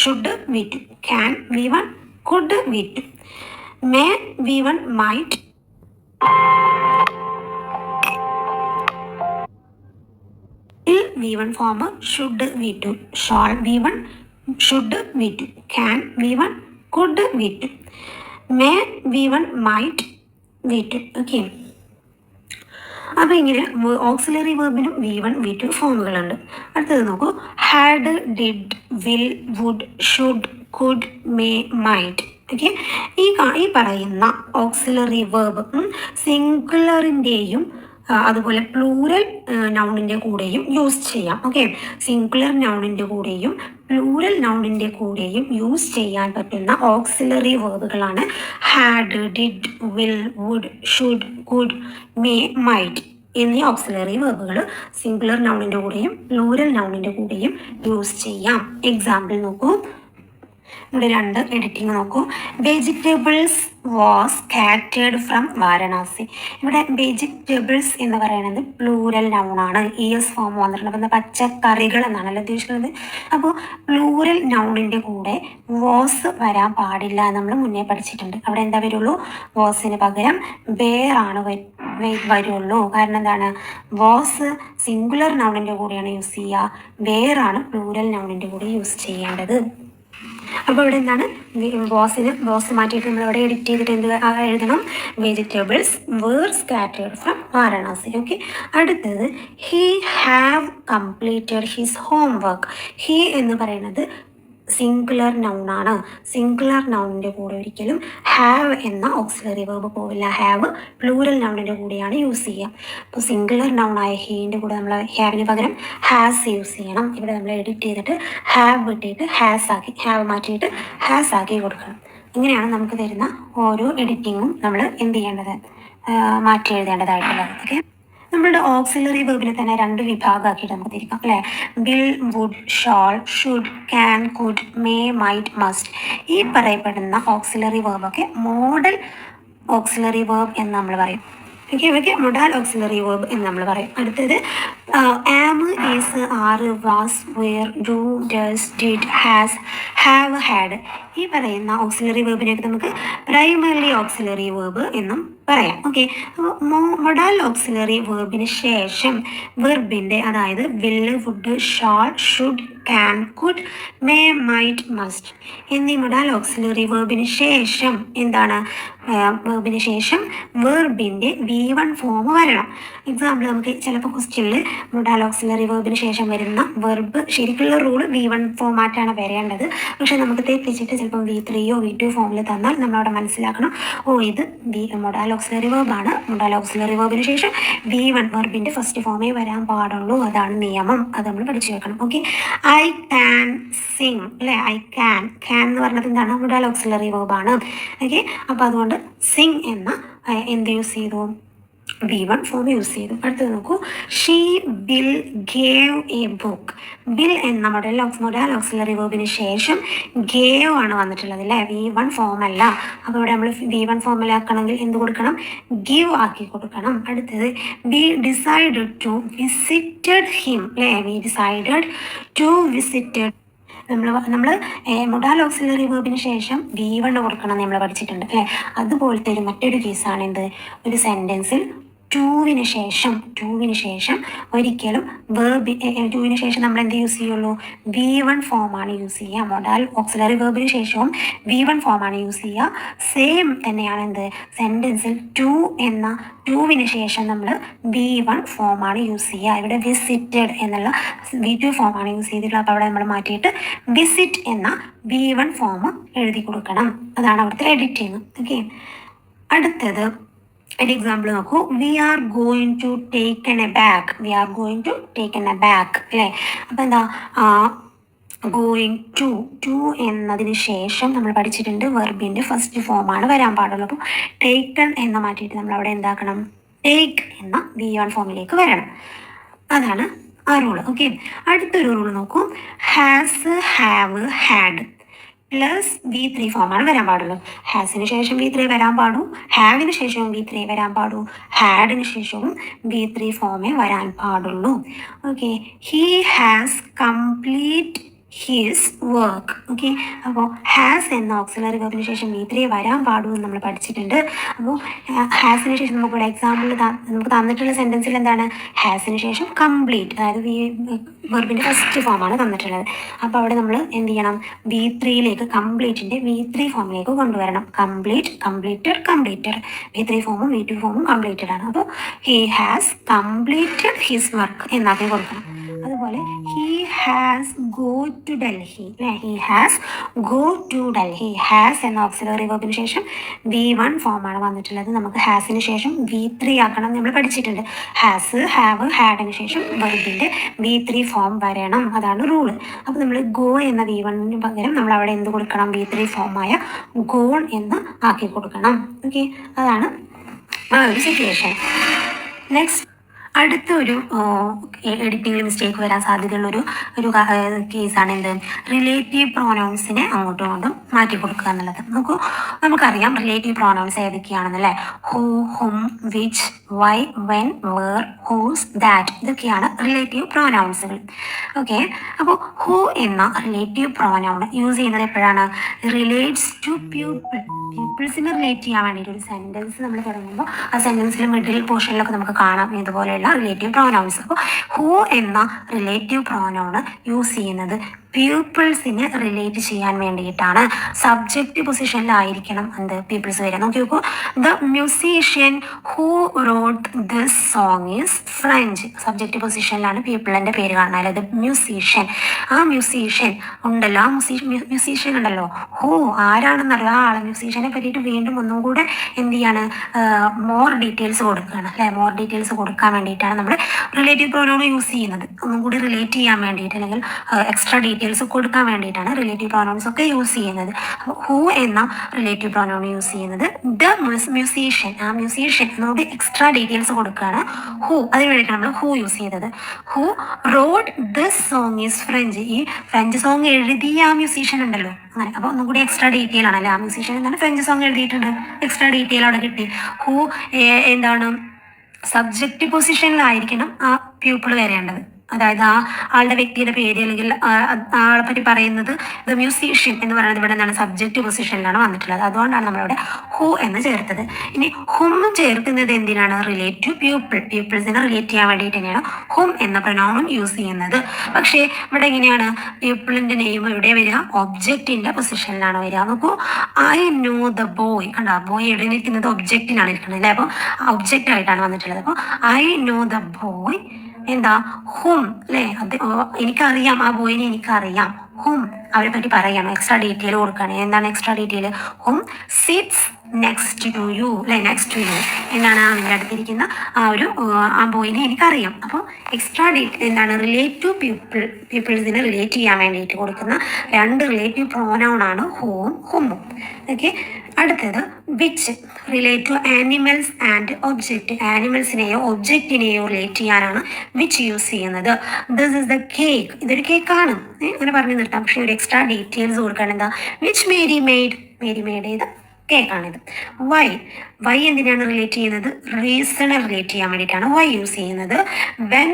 should V2. Can V1, could V2. May V1, might. V1 form, should V2. Shall V1, should V2. Can V1, could V2. May V1, might V2. Okay, അപ്പോൾ ഇങ്ങനെ auxiliary വേർബിനും V1 V2 ഫോമുകളുണ്ട്. അടുത്തത് നോക്കൂ, had, did, will, would, should, could, may, might. Okay, ഈ പറയുന്ന auxiliary verb സിംഗുലറിൻ്റെയും അതുപോലെ plural നൗണിൻ്റെ കൂടെയും യൂസ് ചെയ്യാം. ഓക്കെ, സിംഗുലർ നൗണിൻ്റെ കൂടെയും പ്ലൂരൽ നൗണിൻ്റെ കൂടെയും യൂസ് ചെയ്യാൻ പറ്റുന്ന ഓക്സിലറി വേർബുകളാണ് had, did, will, would, should, could, may, might എന്നീ ഓക്സിലറി വേർബുകൾ സിംഗുലർ നൗണിൻ്റെ കൂടെയും പ്ലൂരൽ നൗണിൻ്റെ കൂടെയും യൂസ് ചെയ്യാം. എക്സാമ്പിൾ നോക്കൂ, ഇവിടെ 2 എഡിറ്റിംഗ് നോക്കൂ. Vegetables was scattered from Varanasi. ഇവിടെ വെജിറ്റബിൾസ് എന്ന് പറയുന്നത് പ്ലൂരൽ നൗണാണ്. ES ഫോം വന്നിട്ടുണ്ട്. അപ്പം പച്ചക്കറികൾ എന്നാണല്ലോ ഉദ്ദേശിക്കുന്നത്. അപ്പോൾ പ്ലൂരൽ നൗണിൻ്റെ കൂടെ വാസ് വരാൻ പാടില്ല, നമ്മൾ മുന്നേ പഠിച്ചിട്ടുണ്ട്. അവിടെ എന്താ വരുള്ളൂ? വാസിന് പകരം വേറാണ് വരുള്ളൂ. കാരണം എന്താണ്? വാസ് സിംഗുലർ നൗണിൻ്റെ കൂടെയാണ് യൂസ് ചെയ്യുക, വേറാണ് പ്ലൂരൽ നൗണിൻ്റെ കൂടെ യൂസ് ചെയ്യേണ്ടത്. അപ്പോൾ ഇവിടെ എന്താണ്? വാസ് മാറ്റിയിട്ട് നമ്മൾ ഇവിടെ എഡിറ്റ് ചെയ്തിട്ട് എന്ത് എഴുതണം? Vegetables were scattered from Varanasi. Okay, അടുത്തത് he have completed his homework. He എന്ന് പറയുന്നത് സിംഗുലർ നൗൺ ആണ്. സിംഗുലർ നൗണിൻ്റെ കൂടെ ഒരിക്കലും ഹാവ് എന്ന ഓക്സിലറി വേർബ് പോവില്ല. ഹാവ് പ്ലൂരൽ നൗണിൻ്റെ കൂടെയാണ് യൂസ് ചെയ്യുക. അപ്പോൾ സിംഗുലർ നൗൺ ആയ ഹീൻ്റെ കൂടെ നമ്മൾ ഹാവിന് പകരം ഹാസ് യൂസ് ചെയ്യണം. ഇവിടെ നമ്മൾ എഡിറ്റ് ചെയ്തിട്ട് ഹാവ് വിട്ടിട്ട് ഹാസ് ആക്കി, ഹാവ് മാറ്റിയിട്ട് ഹാസ് ആക്കി കൊടുക്കണം. ഇങ്ങനെയാണ് നമുക്ക് തരുന്ന ഓരോ എഡിറ്റിങ്ങും നമ്മൾ എന്ത് ചെയ്യേണ്ടത്, മാറ്റി എഴുതേണ്ടതായിട്ടുള്ളത്. ഓക്കെ, നമ്മളുടെ ഓക്സിലറി വേർബിനെ തന്നെ 2 വിഭാഗമാക്കിയിട്ട് നമുക്ക് തിരിക്കാം അല്ലേ. Will, would, shall, should, can, could, may, might, must. ഈ പറയപ്പെടുന്ന ഓക്സിലറി വേർബൊക്കെ മോഡൽ ഓക്സിലറി വേർബ് എന്ന് നമ്മൾ പറയും. ഓക്കെ, ഇവയ്ക്ക് മൊഡാൽ ഓക്സിലറി വേർബ് എന്ന് നമ്മൾ പറയും. അടുത്തത് am, is, are, was, were, do, does, did, has, have, had. ഈ പറയുന്ന ഓക്സിലറി വേർബിനെയൊക്കെ നമുക്ക് പ്രൈമറി ഓക്സിലറി വേർബ് എന്നും പറയാം. ഓക്കെ, അപ്പോൾ മൊഡാൽ ഓക്സിലറി വേർബിന് ശേഷം വെർബിൻ്റെ, അതായത് will, would, shall, should, can, could, may, might, must എന്നീ മൊഡാൽ ഓക്സിലറി വേർബിന് ശേഷം എന്താണ്, വേർബിന് ശേഷം വെർബിൻ്റെ V1 ഫോം വരണം. എക്സാമ്പിൾ നമുക്ക് ചിലപ്പോൾ ക്വസ്റ്റ്യനിൽ മൊഡാൽ ഓക്സിലറി വേർബിന് ശേഷം വരുന്ന വെർബ്, ശരിക്കുള്ള റൂൾ V1 ഫോമാറ്റാണ് വരേണ്ടത്. പക്ഷെ നമുക്ക് തെറ്റിച്ചിട്ട് ചിലപ്പം V3യോ V2 ഫോമിൽ തന്നാൽ നമ്മളവിടെ മനസ്സിലാക്കണം, ഓ ഇത് മൊഡാൽ ഓക്സിലറി വേർബാണ്, മൊഡാൽ ഓക്സിലറി വേർബിന് ശേഷം V1 വെർബിൻ്റെ ഫസ്റ്റ് ഫോമേ വരാൻ പാടുള്ളൂ, അതാണ് നിയമം. അത് നമ്മൾ പഠിച്ചു വെക്കണം. ഓക്കെ, ഐ ക്യാൻ സിങ് അല്ലേ. ഐ ക്യാൻ എന്ന് പറഞ്ഞത് എന്താണ്, മൊഡാൽ ഓക്സിലറി വേർബാണ്. ഓക്കെ, അപ്പോൾ അതുകൊണ്ട് സിങ് എന്ന എന്ത് യൂസ് ചെയ്തു, V1 ഫോം യൂസ് ചെയ്തു. അടുത്തത് നോക്കൂ, she bill gave A book. Bill എന്ന മൊഡൽ ഓക്സിലറി വേർബിന് ശേഷം ഗേവ് ആണ് വന്നിട്ടുള്ളത് അല്ലേ, V1 ഫോം അല്ല. അപ്പോൾ ഇവിടെ നമ്മൾ V1 ഫോമിലാക്കണമെങ്കിൽ എന്ത് കൊടുക്കണം, ഗിവ് ആക്കി കൊടുക്കണം. അടുത്തത് we decided to visited him അല്ലേ. We decided to visited. നമ്മൾ മൊഡാൽ ഓക്സിലറി വേർബിന് ശേഷം V1 കൊടുക്കണം നമ്മൾ പഠിച്ചിട്ടുണ്ട് അല്ലേ. അതുപോലത്തെ മറ്റൊരു കേസാണ് എന്ത്, ഒരു സെൻറ്റൻസിൽ ടൂവിന് ശേഷം ഒരിക്കലും ടൂവിന് ശേഷം നമ്മൾ എന്ത് യൂസ് ചെയ്യുള്ളൂ, V1 ഫോമാണ് യൂസ് ചെയ്യുക. മൊഡാൽ ഓക്സിലറി വേർബിന് ശേഷവും V1 ഫോമാണ് യൂസ് ചെയ്യുക. സെയിം തന്നെയാണ് എന്ത്, സെൻറ്റൻസിൽ ടൂവിന് ശേഷം നമ്മൾ V1 ഫോമാണ് യൂസ് ചെയ്യുക. ഇവിടെ വിസിറ്റഡ് എന്നുള്ള V2 ഫോമാണ് യൂസ് ചെയ്തിട്ടുള്ളത്. അപ്പോൾ അവിടെ നമ്മൾ മാറ്റിയിട്ട് വിസിറ്റ് എന്ന V1 ഫോം എഴുതി കൊടുക്കണം. അതാണ് അവിടുത്തെ എഡിറ്റ് ചെയ്യുന്നത്. ഓക്കെ, അടുത്തത് ഒരു എക്സാമ്പിൾ നോക്കൂ, we are going to taken a bag. We are going to taken a bag അല്ലേ. അപ്പോൾ എന്താ, ഗോയിങ് ടു എന്നതിന് ശേഷം നമ്മൾ പഠിച്ചിട്ടുണ്ട് വെർബിൻ്റെ ഫസ്റ്റ് ഫോമാണ് വരാൻ പാടുള്ളൂ. അപ്പോൾ ടേക്കൺ എന്ന് മാറ്റിയിട്ട് നമ്മൾ അവിടെ എന്താക്കണം, ടേക്ക് എന്ന V1 ഫോമിലേക്ക് വരണം. അതാണ് ആ റൂള്. ഓക്കെ, അടുത്തൊരു റൂൾ നോക്കൂ, has, have, had plus V3 ഫോമാണ് വരാൻ പാടുള്ളൂ. ഹാസിന് ശേഷം V3 വരാൻ പാടൂ, ഹാവിന് ശേഷവും V3 വരാൻ പാടൂ, ഹാഡിന് ശേഷവും V3 ഫോമേ വരാൻ പാടുള്ളൂ. Okay, he has complete his work. Okay, അപ്പോൾ ഹാസ് എന്ന ഓക്സിലറി വെർബിന് ശേഷം V3 വരാൻ പാടൂ എന്ന് നമ്മൾ പഠിച്ചിട്ടുണ്ട്. അപ്പോൾ ഹാസിന് ശേഷം നമുക്കിവിടെ എക്സാമ്പിൾ നമുക്ക് തന്നിട്ടുള്ള സെൻറ്റൻസിൽ എന്താണ്, ഹാസിന് ശേഷം കംപ്ലീറ്റ്, അതായത് വെർബിൻ്റെ ഫസ്റ്റ് ഫോമാണ് തന്നിട്ടുള്ളത്. അപ്പോൾ അവിടെ നമ്മൾ എന്ത് ചെയ്യണം, V3യിലേക്ക് കംപ്ലീറ്റിൻ്റെ V3 ഫോമിലേക്ക് കൊണ്ടുവരണം. Complete, completed. V3 ഫോമും V2 ഫോമും കംപ്ലീറ്റഡ് ആണ്. അപ്പോൾ he has completed his work എന്നാക്കി കൊടുക്കണം. അതുപോലെ he has go to Delhi അല്ലേ. He has go to Delhi. Has എന്ന ഓക്സിലറി വെർബിന് ശേഷം V1 ഫോമാണ് വന്നിട്ടുള്ളത്. നമുക്ക് ഹാസിന് ശേഷം V3 ആക്കണം നമ്മൾ പഠിച്ചിട്ടുണ്ട്. ഹാസ്, ഹാവ്, ഹാഡിന് ശേഷം വെർബിൻ്റെ V3 ഫോം വരണം. അതാണ് റൂള്. അപ്പോൾ നമ്മൾ ഗോ എന്ന V1 പകരം നമ്മൾ അവിടെ എന്ത് കൊടുക്കണം, V3 ഫോമായ ഗോൺ എന്ന് ആക്കി കൊടുക്കണം. ഓക്കെ, അതാണ് ആ ഒരു സിറ്റുവേഷൻ. നെക്സ്റ്റ്, അടുത്തൊരു എഡിറ്റിംഗിൽ മിസ്റ്റേക്ക് വരാൻ സാധ്യതയുള്ളൊരു കേസാണ് എന്ത്, റിലേറ്റീവ് പ്രോനൗൺസിനെ അങ്ങോട്ടും ഇങ്ങോട്ടും മാറ്റി കൊടുക്കുക എന്നുള്ളത്. നമുക്കറിയാം റിലേറ്റീവ് പ്രോനൗൺസ് ഏതൊക്കെയാണെന്നല്ലേ. Who, whom, which, why, when, where, whose, that. ഇതൊക്കെയാണ് റിലേറ്റീവ് പ്രോനൗൺസുകൾ. ഓക്കെ, അപ്പോൾ ഹൂ എന്ന റിലേറ്റീവ് പ്രോനൗൺ യൂസ് ചെയ്യുന്നത് എപ്പോഴാണ്, റിലേറ്റ്സ് ടു പീപ്പിൾസിനെ റിലേറ്റ് ചെയ്യാൻ വേണ്ടിയിട്ട്. ഒരു സെൻറ്റൻസ് നമ്മൾ തുടങ്ങുമ്പോൾ ആ സെൻറ്റൻസിൽ മിഡിൽ പോർഷനിലൊക്കെ നമുക്ക് കാണാം ഇതുപോലെയുള്ള റിലേറ്റീവ് പ്രോനൗൺസ്. അപ്പോൾ ഹൂ എന്ന റിലേറ്റീവ് പ്രോനൗൺ യൂസ് ചെയ്യുന്നത് പീപ്പിൾസിനെ റിലേറ്റ് ചെയ്യാൻ വേണ്ടിയിട്ടാണ്. സബ്ജക്റ്റ് പൊസിഷനിലായിരിക്കണം എന്ത് പീപ്പിൾസ് വരിക. നോക്കി നോക്കൂ, the musician who wrote this song is French. Subject പൊസിഷനിലാണ് പീപ്പിളിന്റെ പേര് കാണുന്നത്. അതായത് മ്യൂസീഷ്യൻ, ആ മ്യൂസീഷ്യൻ ഉണ്ടല്ലോ, ആ മ്യൂസീഷ്യൻ ഉണ്ടല്ലോ, ഹൂ ആരാണെന്നറിയോ, ആ ആളെ മ്യൂസീഷ്യനെ പറ്റിയിട്ട് വീണ്ടും ഒന്നും കൂടെ എന്ത് ചെയ്യാണ്, മോർ ഡീറ്റെയിൽസ് കൊടുക്കുകയാണ് അല്ലെ. മോർ ഡീറ്റെയിൽസ് കൊടുക്കാൻ വേണ്ടിയിട്ടാണ് നമ്മൾ റിലേറ്റീവ് പ്രോനൗൺ യൂസ് ചെയ്യുന്നത്. ഒന്നും കൂടി റിലേറ്റ് ചെയ്യാൻ വേണ്ടിയിട്ട് അല്ലെങ്കിൽ എക്സ്ട്രാ ഡീറ്റെയിൽസ് കൊടുക്കാൻ വേണ്ടിയിട്ടാണ് റിലേറ്റീവ് പ്രോനൗൺസ് ഒക്കെ യൂസ് ചെയ്യുന്നത്. ഹൂ എന്ന റിലേറ്റീവ് പ്രോനൗൺ യൂസ് ചെയ്യുന്നത്. ദ മ്യൂസീഷ്യൻ, ആ മ്യൂസീഷ്യൻ എന്നോട് എക്സ്ട്രാ ഡീറ്റെയിൽസ് കൊടുക്കുകയാണ്. ഹൂ, അതിന് വേണ്ടിയിട്ടാണ് നമ്മൾ ഹൂ യൂസ് ചെയ്തത്. Who wrote this song is French. ഈ ഫ്രഞ്ച് സോങ് എഴുതിയ ആ മ്യൂസീഷ്യൻ ഉണ്ടല്ലോ, അങ്ങനെ. അപ്പോൾ ഒന്നും കൂടി എക്സ്ട്രാ ഡീറ്റെയിൽ ആണല്ലേ, ആ മ്യൂസീഷ്യൻ എന്താണ് ഫ്രഞ്ച് സോങ് എഴുതിയിട്ടുണ്ട്, എക്സ്ട്രാ ഡീറ്റെയിൽ അവിടെ കിട്ടി. ഹൂ എന്താണ് സബ്ജക്റ്റ് പൊസിഷനിലായിരിക്കണം ആ പ്യൂപ്പിൾ വരേണ്ടത്. അതായത് ആ ആളുടെ വ്യക്തിയുടെ പേര് അല്ലെങ്കിൽ ആളെ പറ്റി പറയുന്നത് ദ മ്യൂസീഷ്യൻ എന്ന് പറയുന്നത് ഇവിടെ എന്താണ് സബ്ജക്റ്റ് പൊസിഷനിലാണ് വന്നിട്ടുള്ളത്. അതുകൊണ്ടാണ് നമ്മളിവിടെ ഹൂ എന്ന് ചേർത്തത്. ഇനി ഹും ചേർക്കുന്നത് എന്തിനാണ്, റിലേറ്റ് ടു പ്യൂപ്പിൾ, പീപ്പിൾസിനെ റിലേറ്റ് ചെയ്യാൻ വേണ്ടിയിട്ട് തന്നെയാണ് ഹും എന്ന പ്രൊനൗണും യൂസ് ചെയ്യുന്നത്. പക്ഷേ ഇവിടെ എങ്ങനെയാണ് പീപ്പിളിന്റെ നെയിം ഇവിടെ വരിക, ഒബ്ജക്റ്റിന്റെ പൊസിഷനിലാണ് വരിക. നോക്കൂ, ഐ നോ ദ ബോയ്, കണ്ടോ, ബോയ് എവിടെ നിൽക്കുന്നത് ഒബ്ജക്റ്റിനാണ് ഇരിക്കുന്നത് അല്ലേ. അപ്പോൾ ഒബ്ജക്റ്റ് ആയിട്ടാണ് വന്നിട്ടുള്ളത്. അപ്പോൾ ഐ നോ ദ ബോയ് എന്താ ഹും അല്ലേ, അത് എനിക്കറിയാം, ആ ബോയിനെ എനിക്കറിയാം. ഹും അവരെ പറ്റി പറയണം, എക്സ്ട്രാ ഡീറ്റെയിൽ കൊടുക്കുകയാണ്. എന്താണ് extra detail, whom sits next to you അല്ലെ, നെക്സ്റ്റ് ടു യു എന്നാണ് അതിൻ്റെ അടുത്തിരിക്കുന്ന ആ ബോയിനെ എനിക്കറിയാം. അപ്പോൾ എക്സ്ട്രാ എന്താണ് റിലേറ്റ് ടു പീപ്പിൾസിനെ റിലേറ്റ് ചെയ്യാൻ വേണ്ടിയിട്ട് കൊടുക്കുന്ന രണ്ട് റിലേറ്റീവ് പ്രോനൗൺ ആണ് ഹൂവും ഹുമ്മും. ഓക്കെ, അടുത്തത് which, relate to animals and object. ആനിമൽസിനെയോ ഒബ്ജക്റ്റിനെയോ റിലേറ്റ് ചെയ്യാനാണ് വിച്ച് യൂസ് ചെയ്യുന്നത്. ദിസ് ഇസ് ദ കേക്ക്, ഇതൊരു കേക്കാണ് അങ്ങനെ പറഞ്ഞു നിർത്താം. പക്ഷേ ഒരു എക്സ്ട്രാ ഡീറ്റെയിൽസ് കൊടുക്കാൻ എന്താ, which Mary made, Mary made ചെയ്ത കേക്കാണിത്. വൈ എന്തിനാണ് റിലേറ്റ് ചെയ്യുന്നത്, റീസണെ റിലേറ്റ് ചെയ്യാൻ വേണ്ടിയിട്ടാണ് വൈ യൂസ് ചെയ്യുന്നത്. വെൻ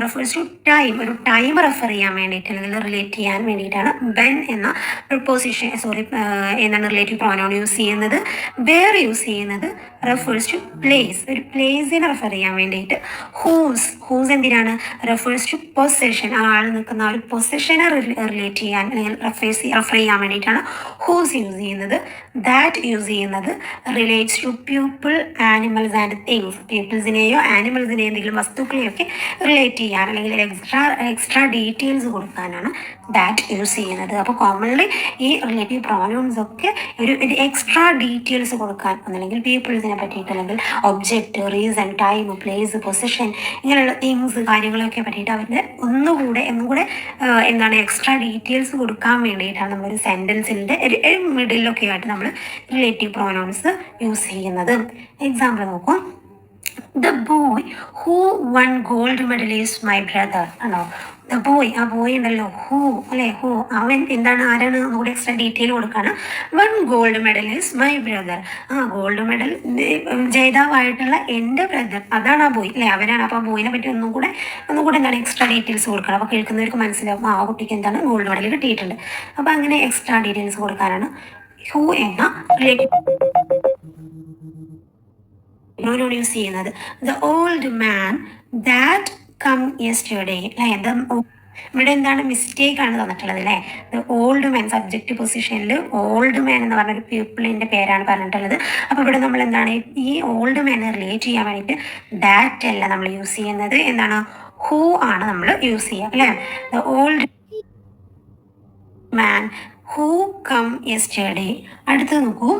റെഫേഴ്സ് ടു ടൈം, ഒരു ടൈം റെഫർ ചെയ്യാൻ വേണ്ടിയിട്ട് അല്ലെങ്കിൽ റിലേറ്റ് ചെയ്യാൻ വേണ്ടിയിട്ടാണ് വെൻ എന്ന പ്രിപ്പോസിഷൻ എന്നാണ് റിലേറ്റീവ് പ്രോനൗൺ യൂസ് ചെയ്യുന്നത്. വേർ യൂസ് ചെയ്യുന്നത് റെഫേഴ്സ് ടു പ്ലേസ്, ഒരു പ്ലേസിനെ റെഫർ ചെയ്യാൻ വേണ്ടിയിട്ട്. ഹൂസ് എന്തിനാണ്, റെഫേഴ്സ് ടു പൊസഷൻ, ആ ആൾ നിൽക്കുന്ന ആ ഒരു പൊസഷനെ റിലേറ്റ് ചെയ്യാൻ അല്ലെങ്കിൽ റെഫർ ചെയ്യാൻ വേണ്ടിയിട്ടാണ് ഹൂസ് യൂസ് ചെയ്യുന്നത്. ദാറ്റ് യൂസ് ചെയ്യുന്നത് relates to people, animals and things. പീപ്പിൾസിനെയോ ആനിമൽസിനെയോ എന്തെങ്കിലും വസ്തുക്കളെയൊക്കെ റിലേറ്റ് ചെയ്യാൻ അല്ലെങ്കിൽ എക്സ്ട്രാ ഡീറ്റെയിൽസ് കൊടുക്കാനാണ് ദാറ്റ് യൂസ് ചെയ്യുന്നത്. അപ്പോൾ കോമൺലി ഈ റിലേറ്റീവ് പ്രോനൗൺസ് ഒക്കെ ഒരു എക്സ്ട്രാ ഡീറ്റെയിൽസ് കൊടുക്കാൻ, ഒന്നല്ലെങ്കിൽ പീപ്പിൾസിനെ പറ്റിയിട്ട് അല്ലെങ്കിൽ object, reason, time, place, position ഇങ്ങനെയുള്ള തിങ്സ് കാര്യങ്ങളൊക്കെ പറ്റിയിട്ട് അവരുടെ ഒന്നുകൂടെ എന്താണ് എക്സ്ട്രാ ഡീറ്റെയിൽസ് കൊടുക്കാൻ വേണ്ടിയിട്ടാണ് നമ്മളൊരു സെൻറ്റൻസിൻ്റെ മിഡിലൊക്കെ ആയിട്ട് നമ്മൾ റിലേറ്റീവ് പ്രോനൗൺസ് യൂസ് ചെയ്യുന്നത്. എക്സാമ്പിൾ നോക്കൂ, the boy who one gold medal is my brother. ആണോ, ദ ബോയ്, ആ ബോയ് ഉണ്ടല്ലോ ഹൂ അല്ലെ, ഹൂ അവൻ എന്താണ്, ആരാണ്, ഒന്നുകൂടി എക്സ്ട്രാ ഡീറ്റെയിൽ കൊടുക്കാണ്. One gold medal is my brother, ആ ഗോൾഡ് മെഡൽ ജേതാവായിട്ടുള്ള എൻ്റെ ബ്രദർ, അതാണ് ആ ബോയ് അല്ലെ, അവനാണ്. അപ്പോൾ ആ ബോയിനെ പറ്റി ഒന്നും കൂടെ എന്താണ് എക്സ്ട്രാ ഡീറ്റെയിൽസ് കൊടുക്കണം. അപ്പോൾ കേൾക്കുന്നവർക്ക് മനസ്സിലാവും ആ കുട്ടിക്ക് എന്താണ് ഗോൾഡ് മെഡൽ കിട്ടിയിട്ടുണ്ട്. അപ്പോൾ അങ്ങനെ എക്സ്ട്രാ ഡീറ്റെയിൽസ് കൊടുക്കാനാണ് ഹൂ എന്ന റിലേറ്റീവ് പ്രോനൗൺ യൂസ് ചെയ്യുന്നത്. The old man that come yesterday അല്ലേ, ഇവിടെ എന്താണ് മിസ്റ്റേക്ക് ആണ് തന്നിട്ടുള്ളത് അല്ലേ. ദ ഓൾഡ് മാൻ സബ്ജക്റ്റ് പൊസിഷനിൽ ഓൾഡ് മാൻ എന്ന് പറഞ്ഞൊരു പീപ്പിളിൻ്റെ പേരാണ് പറഞ്ഞിട്ടുള്ളത്. അപ്പോൾ ഇവിടെ നമ്മൾ എന്താണ് ഈ ഓൾഡ് മാനെ റിലേറ്റ് ചെയ്യാൻ വേണ്ടിയിട്ട് ദാറ്റ് അല്ല നമ്മൾ യൂസ് ചെയ്യുന്നത്, എന്താണ് ഹൂ ആണ് നമ്മൾ യൂസ് ചെയ്യുക അല്ലേ. The old man who come yesterday. അടുത്ത് നോക്കൂ,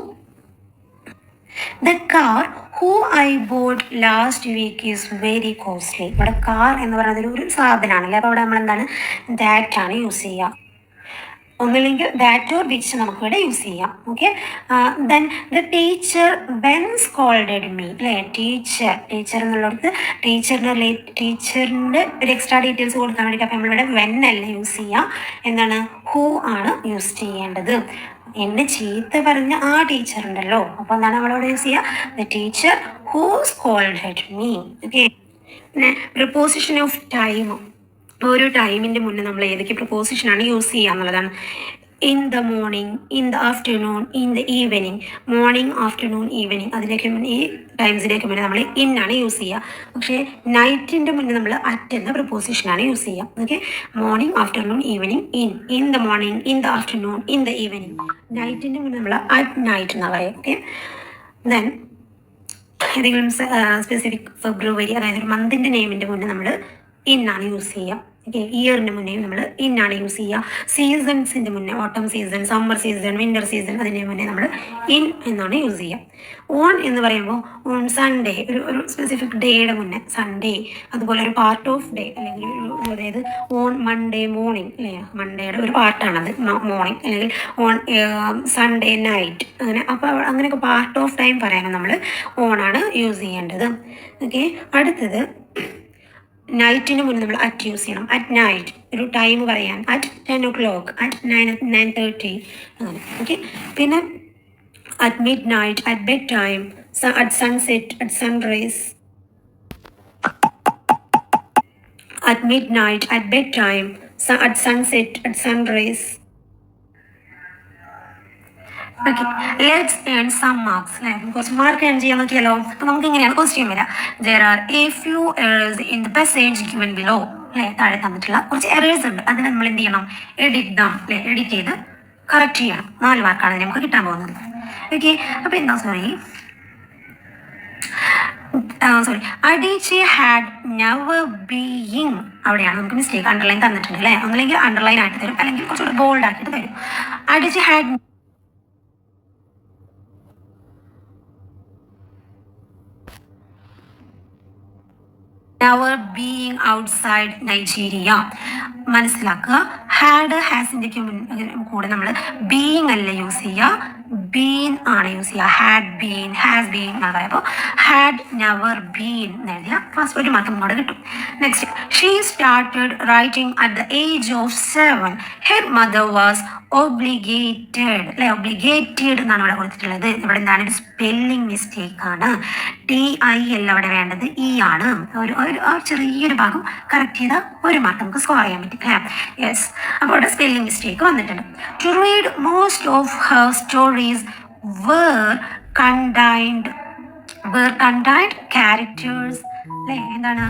the car who I bought last week is very costly. ഇവിടെ കാർ എന്ന് പറയുന്നത് ഒരു സാധനമാണല്ലേ. അപ്പോൾ അവിടെ നമ്മൾ എന്താണ് ദാറ്റ് ആണ് യൂസ് ചെയ്യുക. ഒന്നില്ലെങ്കിൽ ദാറ്റ് ഓർ വിച്ച് നമുക്കിവിടെ യൂസ് ചെയ്യാം. Okay, then the teacher when scolded me അല്ലേ. ടീച്ചർ എന്നുള്ളത് ടീച്ചറിൻ്റെ ഒരു എക്സ്ട്രാ ഡീറ്റെയിൽസ് കൊടുക്കാൻ വേണ്ടിയിട്ട് അപ്പോൾ നമ്മളിവിടെ വെൻ അല്ല യൂസ് ചെയ്യാം, എന്താണ് ഹൂ ആണ് യൂസ് ചെയ്യേണ്ടത്. എന്നെ ചീത്ത പറഞ്ഞ ആ ടീച്ചർ ഉണ്ടല്ലോ, അപ്പോൾ എന്താണ് നമ്മളവിടെ യൂസ് ചെയ്യുക, the teacher who scolded me. Okay, പിന്നെ പ്രിപ്പോസിഷൻ ഓഫ് ടൈം, ഓരോ ടൈമിൻ്റെ മുന്നേ നമ്മൾ ഏതൊക്കെ പ്രിപ്പോസിഷനാണ് യൂസ് ചെയ്യുക എന്നുള്ളതാണ്. In the morning, in the afternoon, in the evening. Morning, afternoon, evening അതിലേക്ക് ഈ ടൈംസിലേക്ക് മുന്നേ നമ്മൾ ഇൻ ആണ് യൂസ് ചെയ്യുക. പക്ഷേ നൈറ്റിൻ്റെ മുന്നേ നമ്മൾ അറ്റ് എന്ന പ്രിപ്പോസിഷനാണ് യൂസ് ചെയ്യുക. Okay, morning, afternoon, evening, in the morning, in the afternoon, in the evening. നൈറ്റിൻ്റെ മുന്നേ നമ്മൾ അറ്റ് നൈറ്റ് എന്നാണ് പറയുക. ഓക്കെ, ദെൻ ഏതെങ്കിലും സ്പെസിഫിക് ഫെബ്രുവരി അതായത് ഒരു മന്തിൻ്റെ നെയിമിൻ്റെ മുന്നേ നമ്മൾ ഇൻ ആണ് യൂസ് ചെയ്യുക. ഓക്കെ, ഇയറിൻ്റെ മുന്നേ നമ്മൾ ഇൻ ആണ് യൂസ് ചെയ്യുക. സീസൺസിൻ്റെ മുന്നേ ഓട്ടം season, summer season, winter season അതിൻ്റെ മുന്നേ നമ്മൾ ഇൻ എന്നാണ് യൂസ് ചെയ്യുക. ഓൺ എന്ന് പറയുമ്പോൾ ഓൺ സൺഡേ, ഒരു സ്പെസിഫിക് ഡേയുടെ മുന്നേ സൺഡേ, അതുപോലെ ഒരു പാർട്ട് ഓഫ് ഡേ അല്ലെങ്കിൽ അതായത് ഓൺ മൺഡേ മോർണിംഗ് അല്ലേ, മൺഡേയുടെ ഒരു പാർട്ടാണത് മോർണിംഗ്, അല്ലെങ്കിൽ ഓൺ സൺഡേ നൈറ്റ്, അങ്ങനെ. അപ്പോൾ അങ്ങനെയൊക്കെ പാർട്ട് ഓഫ് ടൈം പറയാനും നമ്മൾ ഓണാണ് യൂസ് ചെയ്യേണ്ടത്. ഓക്കെ, അടുത്തത് നൈറ്റിന് മുന്നേ നമ്മൾ അറ്റ് യൂസ് ചെയ്യണം. അറ്റ് നൈറ്റ് ഒരു ടൈം പറയാൻ അറ്റ് 10 o'clock, അറ്റ് 9:30 അങ്ങനെ. ഓക്കെ, പിന്നെ at midnight, at bedtime, at sunset, at sunrise. At midnight, at bedtime, at sunset, at sunrise. Okay, let's earn some marks. അല്ലേ, കുറച്ച് mark earn ചെയ്യാൻ നോക്കിയാലോ. അപ്പോൾ നമുക്ക് ഇങ്ങനെയാണ് question വരിക. There are a few errors in the passage given below. അല്ലേ, താഴെ തന്നിട്ടുള്ള കുറച്ച് എറേഴ്സ് ഉണ്ട്, അതിന് നമ്മൾ എന്ത് ചെയ്യണം, എഡിറ്റ് ദം, അല്ലേ, എഡിറ്റ് ചെയ്ത് കറക്റ്റ് ചെയ്യണം. 4 മാർക്കാണ് നമുക്ക് കിട്ടാൻ പോകുന്നത്. ഓക്കെ, അപ്പോൾ എന്താ സോറി അഡിച്ചി ഹാഡ് നെവർ ബീയിങ്, അവിടെയാണ് നമുക്ക് മിസ്റ്റേക്ക്. അണ്ടർലൈൻ തന്നിട്ടുണ്ട് അല്ലേ, ഒന്നില്ലെങ്കിൽ അണ്ടർലൈൻ ആക്കി തരും, അല്ലെങ്കിൽ കുറച്ചുകൂടി ബോൾഡ് ആക്കിയിട്ട് തരും. അഡിച്ചി had never being outside Nigeria. മനസ്സിലാക്കുക, ഹാഡ് ഹാസിൻ്റെ കൂടെ നമ്മൾ ബീയിങ് അല്ല യൂസ് ചെയ്യുക, ബീൻ ആണ് യൂസ് ചെയ്യുക. ഹാഡ് ബീൻ, ഹാസ് ബീൻ എന്നാണ് പറയുമ്പോൾ ഹാഡ് നെവർ ബീൻ എന്ന് എഴുതിയ ഫസ്റ്റ് 1 മാർക്ക് ഇങ്ങോട്ട് കിട്ടും. Next, she started writing at the age of 7. Her mother was obligated, അല്ലെ, ഒബ്ലിഗേറ്റഡ് എന്നാണ് ഇവിടെ കൊടുത്തിട്ടുള്ളത്. ഇവിടെ എന്താണ്, ഒരു സ്പെല്ലിംഗ് മിസ്റ്റേക്ക് ആണ്. TI അല്ല ഇവിടെ വേണ്ടത്, E ആണ്. ഒരു ചെറിയൊരു ഭാഗം കറക്റ്റ് ചെയ്താൽ 1 മാർക്ക് നമുക്ക് സ്കോർ ചെയ്യാൻ പറ്റും. യെസ്, അപ്പോൾ ഇവിടെ സ്പെല്ലിംഗ് മിസ്റ്റേക്ക് വന്നിട്ടുണ്ട്. To read most of her stories were contained characters. അല്ലേ, എന്താണ്,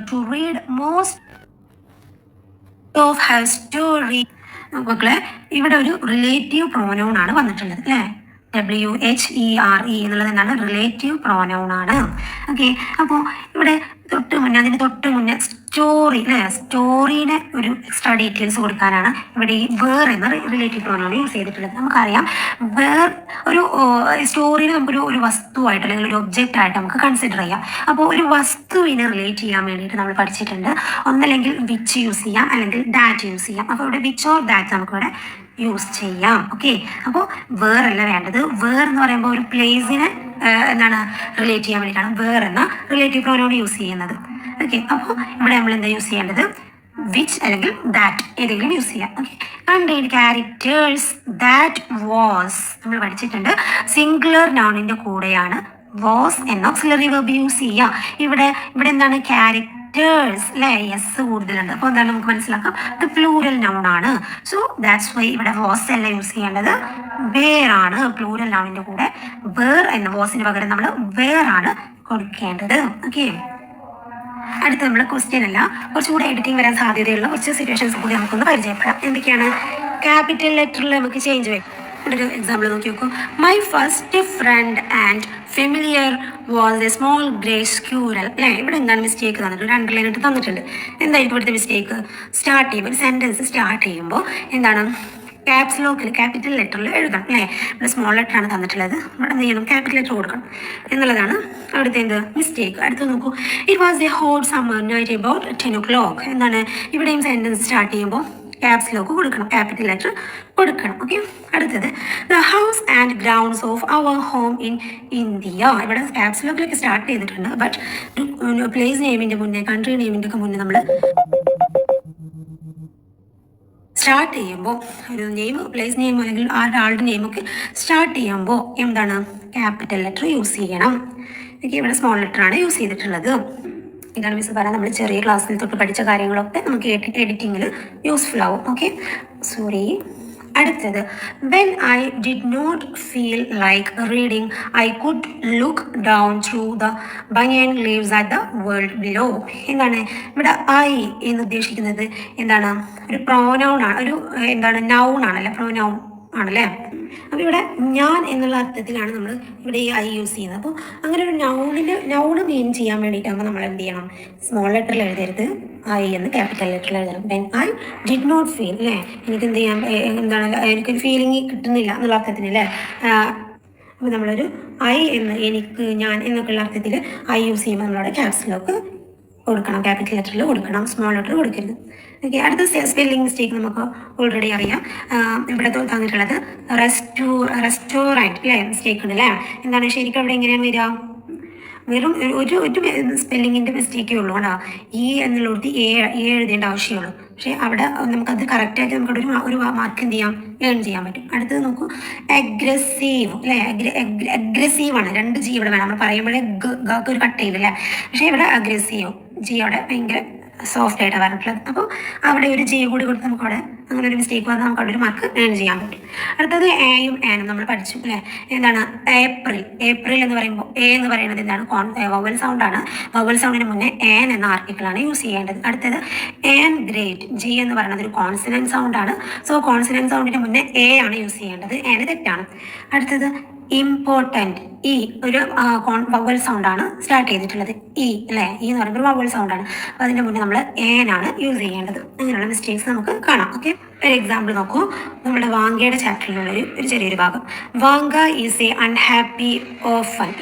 to read most of her story. മക്കളെ, ഇവിടെ ഒരു റിലേറ്റീവ് പ്രോനൗൺ ആണ് വന്നിട്ടുള്ളത്. അല്ലേ, WHERE എന്നുള്ളത് എന്താണ്, റിലേറ്റീവ് പ്രോനൗൺ ആണ്. ഓക്കെ, അപ്പോൾ ഇവിടെ അതിന് തൊട്ട് മുന്നേ സ്റ്റോറി, അല്ലേ, സ്റ്റോറീനെ ഒരു എക്സ്ട്രാ ഡീറ്റെയിൽസ് കൊടുക്കാനാണ് ഇവിടെ ഈ വേർ എന്ന റിലേറ്റീവ് പ്രോനൗൺ യൂസ് ചെയ്തിട്ടുള്ളത്. നമുക്കറിയാം, വേർ ഒരു സ്റ്റോറീനെ നമുക്കൊരു വസ്തുവായിട്ട് അല്ലെങ്കിൽ ഒരു ഒബ്ജക്റ്റ് ആയിട്ട് നമുക്ക് കൺസിഡർ ചെയ്യാം. അപ്പോൾ ഒരു വസ്തുവിനെ റിലേറ്റ് ചെയ്യാൻ വേണ്ടിയിട്ട് നമ്മൾ പഠിച്ചിട്ടുണ്ട്, ഒന്നല്ലെങ്കിൽ വിച്ച് യൂസ് ചെയ്യാം, അല്ലെങ്കിൽ ദാറ്റ് യൂസ് ചെയ്യാം. അപ്പോൾ ഇവിടെ വിച്ച് ഓർ ദാറ്റ് നമുക്കിവിടെ യൂസ് ചെയ്യാം. ഓക്കെ, അപ്പോൾ വേർ അല്ല വേണ്ടത്. വേർ എന്ന് പറയുമ്പോൾ ഒരു പ്ലേസിനെ എന്താണ് റിലേറ്റ് ചെയ്യാൻ വേണ്ടിയിട്ടാണ് വേർ എന്ന റിലേറ്റീവ് പ്രോനൗൺ യൂസ് ചെയ്യുന്നത്. ഓക്കെ, അപ്പോൾ ഇവിടെ നമ്മൾ എന്താ യൂസ് ചെയ്യേണ്ടത്, വിച്ച് അല്ലെങ്കിൽ ദാറ്റ് ഏതെങ്കിലും യൂസ് ചെയ്യാം. Okay, contain characters that was നമ്മൾ പഠിച്ചിട്ടുണ്ട്. സിംഗുലർ നൗണിൻ്റെ കൂടെയാണ് വാസ് എന്ന ഓക്സിലറി വെർബ് യൂസ് ചെയ്യുക. ഇവിടെ എന്താണ്, ക്യാരക്ടേഴ്സ്, അല്ലേ, യെസ് കൂടുതലുണ്ട്. അപ്പോൾ എന്താണ് നമുക്ക് മനസ്സിലാക്കാം, ഇത് പ്ലൂരൽ നൗൺ ആണ്. സോ ദാറ്റ്സ് വൈ ഇവിടെ വാസ് അല്ല യൂസ് ചെയ്യേണ്ടത്, വേർ ആണ്. പ്ലൂരൽ നൗണിൻ്റെ കൂടെ വേർ എന്ന വാസിന് പകരം നമ്മൾ വേർ ആണ് കൊടുക്കേണ്ടത്. ഓക്കെ, അടുത്ത നമ്മൾ ക്വസ്റ്റ്യൻ അല്ല, കുറച്ചുകൂടെ എഡിറ്റിംഗ് വരാൻ സാധ്യതയുള്ള കുറച്ച് സിറ്റുവേഷൻസ് കൂടി നമുക്കൊന്ന് പരിചയപ്പെടാം. എന്തൊക്കെയാണ്, ക്യാപിറ്റൽ ലെറ്ററിൽ നമുക്ക് ചേഞ്ച് വരും. ഒരു എക്സാമ്പിൾ നോക്കി നോക്കൂ. My first friend and familiar was a small grey squirrel. അല്ലേ, ഇവിടെ എന്താണ് മിസ്റ്റേക്ക് തന്നിട്ട് ഒരു അണ്ടർലൈൻ ആയിട്ട് തന്നിട്ടുണ്ട്. എന്തായിരിക്കും ഇവിടുത്തെ മിസ്റ്റേക്ക്, സ്റ്റാർട്ട് ചെയ്യുമ്പോൾ ഒരു സെൻറ്റൻസ് സ്റ്റാർട്ട് ചെയ്യുമ്പോൾ എന്താണ്, ക്യാപ്സ് ലോക്കിൽ ക്യാപിറ്റൽ ലെറ്ററിൽ എഴുതണം. അല്ലേ, ഇവിടെ സ്മോൾ ലെറ്റർ ആണ് തന്നിട്ടുള്ളത്, ഇവിടെ എന്ത് ചെയ്യണം, ക്യാപിറ്റൽ ലെറ്റർ കൊടുക്കണം എന്നുള്ളതാണ് അവിടുത്തെ എന്ത് മിസ്റ്റേക്ക്. അടുത്ത് നോക്കൂ. It was a hot summer night about 10 o'clock. എന്താണ്, ഇവിടെയും സെൻറ്റൻസ് സ്റ്റാർട്ട് ചെയ്യുമ്പോൾ ക്യാപ്സ് ലോക്ക് കൊടുക്കണം, ക്യാപിറ്റൽ ലെറ്റർ കൊടുക്കണം. ഓക്കെ, അടുത്തത് the house and grounds of our home in India. ഇവിടെ ക്യാപ്സ് ലോക്കിലൊക്കെ സ്റ്റാർട്ട് ചെയ്തിട്ടുണ്ട്, ബട്ട് പ്ലേസ് നെയിമിൻ്റെ മുന്നേ, കൺട്രി നെയിമിൻ്റെ ഒക്കെ മുന്നേ നമ്മൾ സ്റ്റാർട്ട് ചെയ്യുമ്പോൾ ഒരു നെയിം, പ്ലേസ് നെയിം അല്ലെങ്കിൽ ആളുടെ നെയിമൊക്കെ സ്റ്റാർട്ട് ചെയ്യുമ്പോൾ എന്താണ്, ക്യാപിറ്റൽ ലെറ്റർ യൂസ് ചെയ്യണം. ഓക്കെ, ഇവിടെ സ്മോൾ ലെറ്റർ ആണ് യൂസ് ചെയ്തിട്ടുള്ളത്. ഇതാണ് മിസ് പറയാൻ, നമ്മൾ ചെറിയ ക്ലാസ്സിൽ തൊട്ട് പഠിച്ച കാര്യങ്ങളൊക്കെ നമുക്ക് എഡിറ്റിങ്ങിൽ യൂസ്ഫുൾ ആവും. Okay, sorry. അടുത്തത് when I did not feel like reading I could look down through the banyan leaves at the world below. എന്താണ് ഇവിടെ ഐ എന്ന് ഉദ്ദേശിക്കുന്നത്? എന്താണ്? ഒരു പ്രോനൗൺ ആണ്, ഒരു എന്താണ് നൗൺ ആണല്ലേ, പ്രോനൗൺ ആണല്ലേ. അപ്പോൾ ഇവിടെ ഞാൻ എന്നുള്ള അർത്ഥത്തിലാണ് നമ്മൾ ഇവിടെ ഈ ഐ യൂസ് ചെയ്യുന്നത്. അപ്പോൾ അങ്ങനെ ഒരു നൗണ് മീൻ ചെയ്യാൻ വേണ്ടിയിട്ടാകുമ്പോൾ നമ്മൾ എന്ത് ചെയ്യണം? സ്മോൾ ലെറ്ററിൽ എഴുതരുത്, ഐ എന്ന് ക്യാപിറ്റൽ ലെറ്ററിൽ എഴുതണം. When I did not feel, അല്ലേ, എനിക്ക് എന്ത് ചെയ്യാൻ, എന്താണ്, എനിക്കൊരു ഫീലിംഗ് കിട്ടുന്നില്ല എന്നുള്ള അർത്ഥത്തിന് അല്ലേ. അപ്പോൾ നമ്മളൊരു ഐ എന്ന്, എനിക്ക്, ഞാൻ എന്നൊക്കെയുള്ള അർത്ഥത്തിൽ ഐ യൂസ് ചെയ്യുമ്പോൾ നമ്മളവിടെ ക്യാപ്സ് ലോക്ക് കൊടുക്കണം, ക്യാപിറ്റൽ ലെറ്ററിൽ കൊടുക്കണം, സ്മോൾ ലെറ്റർ കൊടുക്കരുത്. ഓക്കെ, അടുത്ത സ്പെല്ലിംഗ് മിസ്റ്റേക്ക് നമുക്ക് ഓൾറെഡി അറിയാം. ഇവിടെ തന്നിട്ടുള്ളത് റെസ്റ്റോറൻറ്റ്, അല്ലേ, മിസ്റ്റേക്ക് ഉണ്ട് അല്ലേ. എന്താണ് ശരിക്കും അവിടെ എങ്ങനെയാണ് വരിക? വെറും ഒരു സ്പെല്ലിങ്ങിൻ്റെ മിസ്റ്റേക്കേ ഉള്ളൂ കേട്ടോ. ഈ എന്നുള്ളത് എ എഴുതേണ്ട ആവശ്യമുള്ളൂ. പക്ഷേ അവിടെ നമുക്കത് കറക്റ്റായിട്ട് നമുക്കവിടെ ഒരു മാർക്ക് എന്ത് ചെയ്യാം, ഏൺ ചെയ്യാൻ പറ്റും. അടുത്തത് നോക്കൂ, അഗ്രസീവ്, അല്ലേ, അഗ്രസീവാണ്. 2 ജി ഇവിടെ വേണം. നമ്മൾ പറയുമ്പോഴേ ഗക്ക് ഒരു കട്ട് ചെയ്തില്ലേ. പക്ഷേ ഇവിടെ അഗ്രസീവ് ജി അവിടെ ഭയങ്കര സോഫ്റ്റ് ആയിട്ടാണ് പറഞ്ഞിട്ടുള്ളത്. അപ്പോൾ അവിടെ ഒരു ജി കൂടി കൊടുത്ത് നമുക്കവിടെ അങ്ങനെ ഒരു മിസ്റ്റേക്ക് വന്നാൽ നമുക്ക് അവിടെ ഒരു മാർക്ക് ഏൺ ചെയ്യാൻ പറ്റും. അടുത്തത് എയും ആനും നമ്മൾ പഠിച്ചു അല്ലേ. എന്താണ് ഏപ്രിൽ എന്ന് പറയുമ്പോൾ എ എന്ന് പറയുന്നത് എന്താണ്? വവൽ സൗണ്ടാണ്. വവൽ സൗണ്ടിന് മുന്നേ ഏൻ എന്ന ആർട്ടിക്കിളാണ് യൂസ് ചെയ്യേണ്ടത്. അടുത്തത് ആൻ ഗ്രേറ്റ്, ജി എന്ന് പറയുന്നത് ഒരു കോൺസണന്റ് സൗണ്ടാണ്. സോ കോൺസണന്റ് സൗണ്ടിന് മുന്നേ എ ആണ് യൂസ് ചെയ്യേണ്ടത്, ഏന് തെറ്റാണ്. അടുത്തത് ഇമ്പോർട്ടൻറ്റ്, ഇ ഒരു വവൽ സൗണ്ടാണ് സ്റ്റാർട്ട് ചെയ്തിട്ടുള്ളത്, ഇ അല്ലേ. ഇ എന്ന് പറയുമ്പോൾ വവൽ സൗണ്ടാണ്. അപ്പോൾ അതിൻ്റെ മുന്നേ നമ്മൾ ഏനാണ് യൂസ് ചെയ്യേണ്ടത്. അങ്ങനെയുള്ള മിസ്റ്റേക്സ് നമുക്ക് കാണാം. ഓക്കെ, ഒരു എക്സാമ്പിൾ നോക്കൂ. നമ്മുടെ വാങ്കയുടെ ചാപ്റ്ററിലുള്ള ഒരു ചെറിയൊരു ഭാഗം. Vanga is A unhappy often.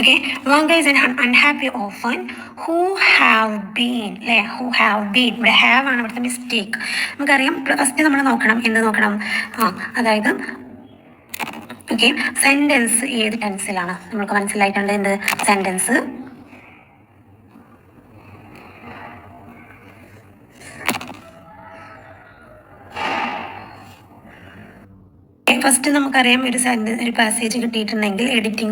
Okay, Vanga is N unhappy often who have been, അല്ലേ. ഹൂ ഹാവ് ബീൻ, ഇവിടെ ഹാവ് ആണ് ഇവിടുത്തെ മിസ്റ്റേക്ക്. നമുക്കറിയാം. ഫസ്റ്റ് നമ്മൾ നോക്കണം, എന്ത് നോക്കണം? അതായത് ഓക്കെ, സെൻറ്റൻസ് ഏത് ടെൻസിലാണ് നമുക്ക് മനസ്സിലായിട്ടുണ്ട്. എന്ത് സെൻറ്റൻസ്? ഫസ്റ്റ് നമുക്കറിയാം, ഒരു പാസേജ് കിട്ടിയിട്ടുണ്ടെങ്കിൽ എഡിറ്റ്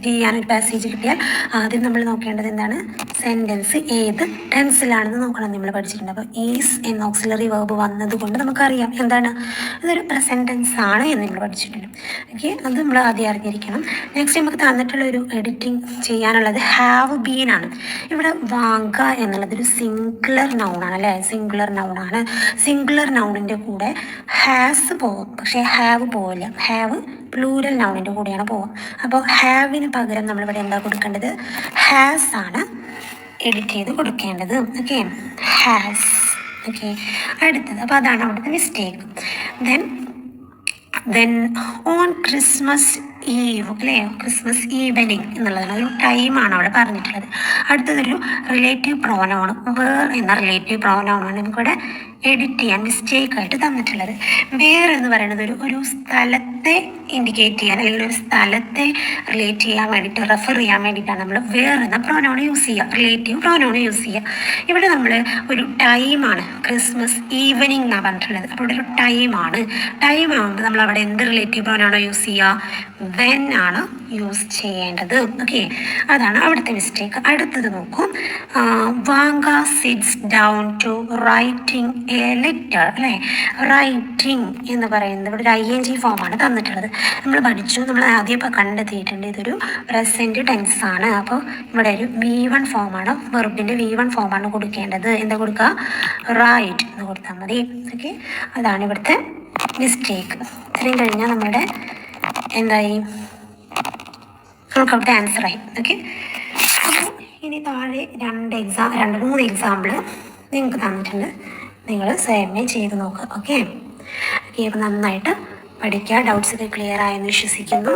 ചെയ്യാൻ ഒരു പാസേജ് കിട്ടിയാൽ ആദ്യം നമ്മൾ നോക്കേണ്ടത് എന്താണ്? സെൻറ്റൻസ് ഏത് ടെൻസിലാണെന്ന് നോക്കണം. നമ്മൾ പഠിച്ചിട്ടുണ്ട്. അപ്പോൾ ഈസ് എന്ന ഓക്സിലറി വേർബ് വന്നതുകൊണ്ട് നമുക്കറിയാം എന്താണ് ഇതൊരു പ്രസൻറ്റ് ടെൻസ് ആണ് എന്ന് നമ്മൾ പഠിച്ചിട്ടുണ്ട്. ഓക്കെ, അത് നമ്മൾ ആദ്യം അറിഞ്ഞിരിക്കണം. നെക്സ്റ്റ് നമുക്ക് തന്നിട്ടുള്ള ഒരു എഡിറ്റിംഗ് ചെയ്യാനുള്ളത് ഹാവ് ബീൻ ആണ്. ഇവിടെ വാങ്ക എന്നുള്ളത് ഒരു സിംഗുലർ നൗണാണ് അല്ലേ. സിംഗുലർ നൗണാണ്. സിംഗുലർ നൗണിൻ്റെ കൂടെ ഹാസ് പോകും, പക്ഷേ ഹാവ് പോവില്ല. ഹാവ് പ്ലൂരൽ നൗണിൻ്റെ കൂടെയാണ് പോവുക. അപ്പോൾ ഹാവിന് പകരം നമ്മളിവിടെ എന്താ കൊടുക്കേണ്ടത്? ഹാസ് ആണ് എഡിറ്റ് ചെയ്ത് കൊടുക്കേണ്ടത്. Okay, has. ഓക്കെ, അടുത്തത്. അപ്പോൾ അതാണ് അവിടുത്തെ mistake. Then on Christmas eve, അല്ലേ, ക്രിസ്മസ് ഈവനിങ് എന്നുള്ളതാണ് ഒരു ടൈമാണ് അവിടെ പറഞ്ഞിട്ടുള്ളത്. അടുത്തതൊരു റിലേറ്റീവ് പ്രോനൗൺ, വേർ എന്ന റിലേറ്റീവ് പ്രോനൗണാണ് നമുക്കിവിടെ എഡിറ്റ് ചെയ്യാൻ മിസ്റ്റേക്കായിട്ട് തന്നിട്ടുള്ളത്. വേർ എന്ന് പറയുന്നത് ഒരു സ്ഥലത്തെ ഇൻഡിക്കേറ്റ് ചെയ്യാൻ, അല്ലെങ്കിൽ ഒരു സ്ഥലത്തെ റിലേറ്റ് ചെയ്യാൻ വേണ്ടിയിട്ട്, റെഫർ ചെയ്യാൻ വേണ്ടിയിട്ടാണ് നമ്മൾ വേർ എന്ന പ്രോനൗൺ യൂസ് ചെയ്യുക, റിലേറ്റീവ് പ്രോനൗൺ യൂസ് ചെയ്യുക. ഇവിടെ നമ്മൾ ഒരു ടൈമാണ്, ക്രിസ്മസ് ഈവനിങ് എന്നാണ് പറഞ്ഞിട്ടുള്ളത്. അപ്പോൾ ഇവിടെ ഒരു ടൈമാണ്. ടൈം ആകുമ്പോൾ നമ്മൾ അവിടെ എന്ത് റിലേറ്റീവ് പ്രോനൗണോ യൂസ് ചെയ്യുക? വെൻ ആണ് യൂസ് ചെയ്യേണ്ടത്. ഓക്കെ, അതാണ് അവിടുത്തെ മിസ്റ്റേക്ക്. അടുത്തത് നോക്കൂ. Vanka sits down to writing a letter, അല്ലേ. റൈറ്റിംഗ് എന്ന് പറയുന്നത് ഇവിടെ ഒരു ING ഫോമാണ് തന്നിട്ടുള്ളത്. നമ്മൾ പഠിച്ചു, നമ്മൾ ആദ്യം ഇപ്പോൾ കണ്ടെത്തിയിട്ടുണ്ട് ഇതൊരു പ്രസൻറ്റ് ടെൻസ് ആണ്. അപ്പോൾ ഇവിടെ ഒരു V1 ഫോമാണ്, വെർബിൻ്റെ V1 ഫോമാണ് കൊടുക്കേണ്ടത്. എന്താ കൊടുക്കുക? റൈറ്റ് എന്ന് കൊടുത്താൽ മതി. ഓക്കെ, അതാണ് ഇവിടുത്തെ മിസ്റ്റേക്ക്. ഇത്രയും കഴിഞ്ഞാൽ നമ്മുടെ എന്തായി? നമുക്ക് അവിടുത്തെ ആൻസറായി. ഓക്കെ, അപ്പോൾ ഇനി താഴെ 3 എക്സാമ്പിൾ നിങ്ങൾക്ക് തന്നിട്ടുണ്ട്. നിങ്ങൾ സ്വയമേ ചെയ്ത് നോക്കുക. ഓക്കെ, അപ്പോൾ നന്നായിട്ട് പഠിക്കുക. ഡൗട്ട്സൊക്കെ ക്ലിയർ ആയെന്ന് വിശ്വസിക്കുന്നു.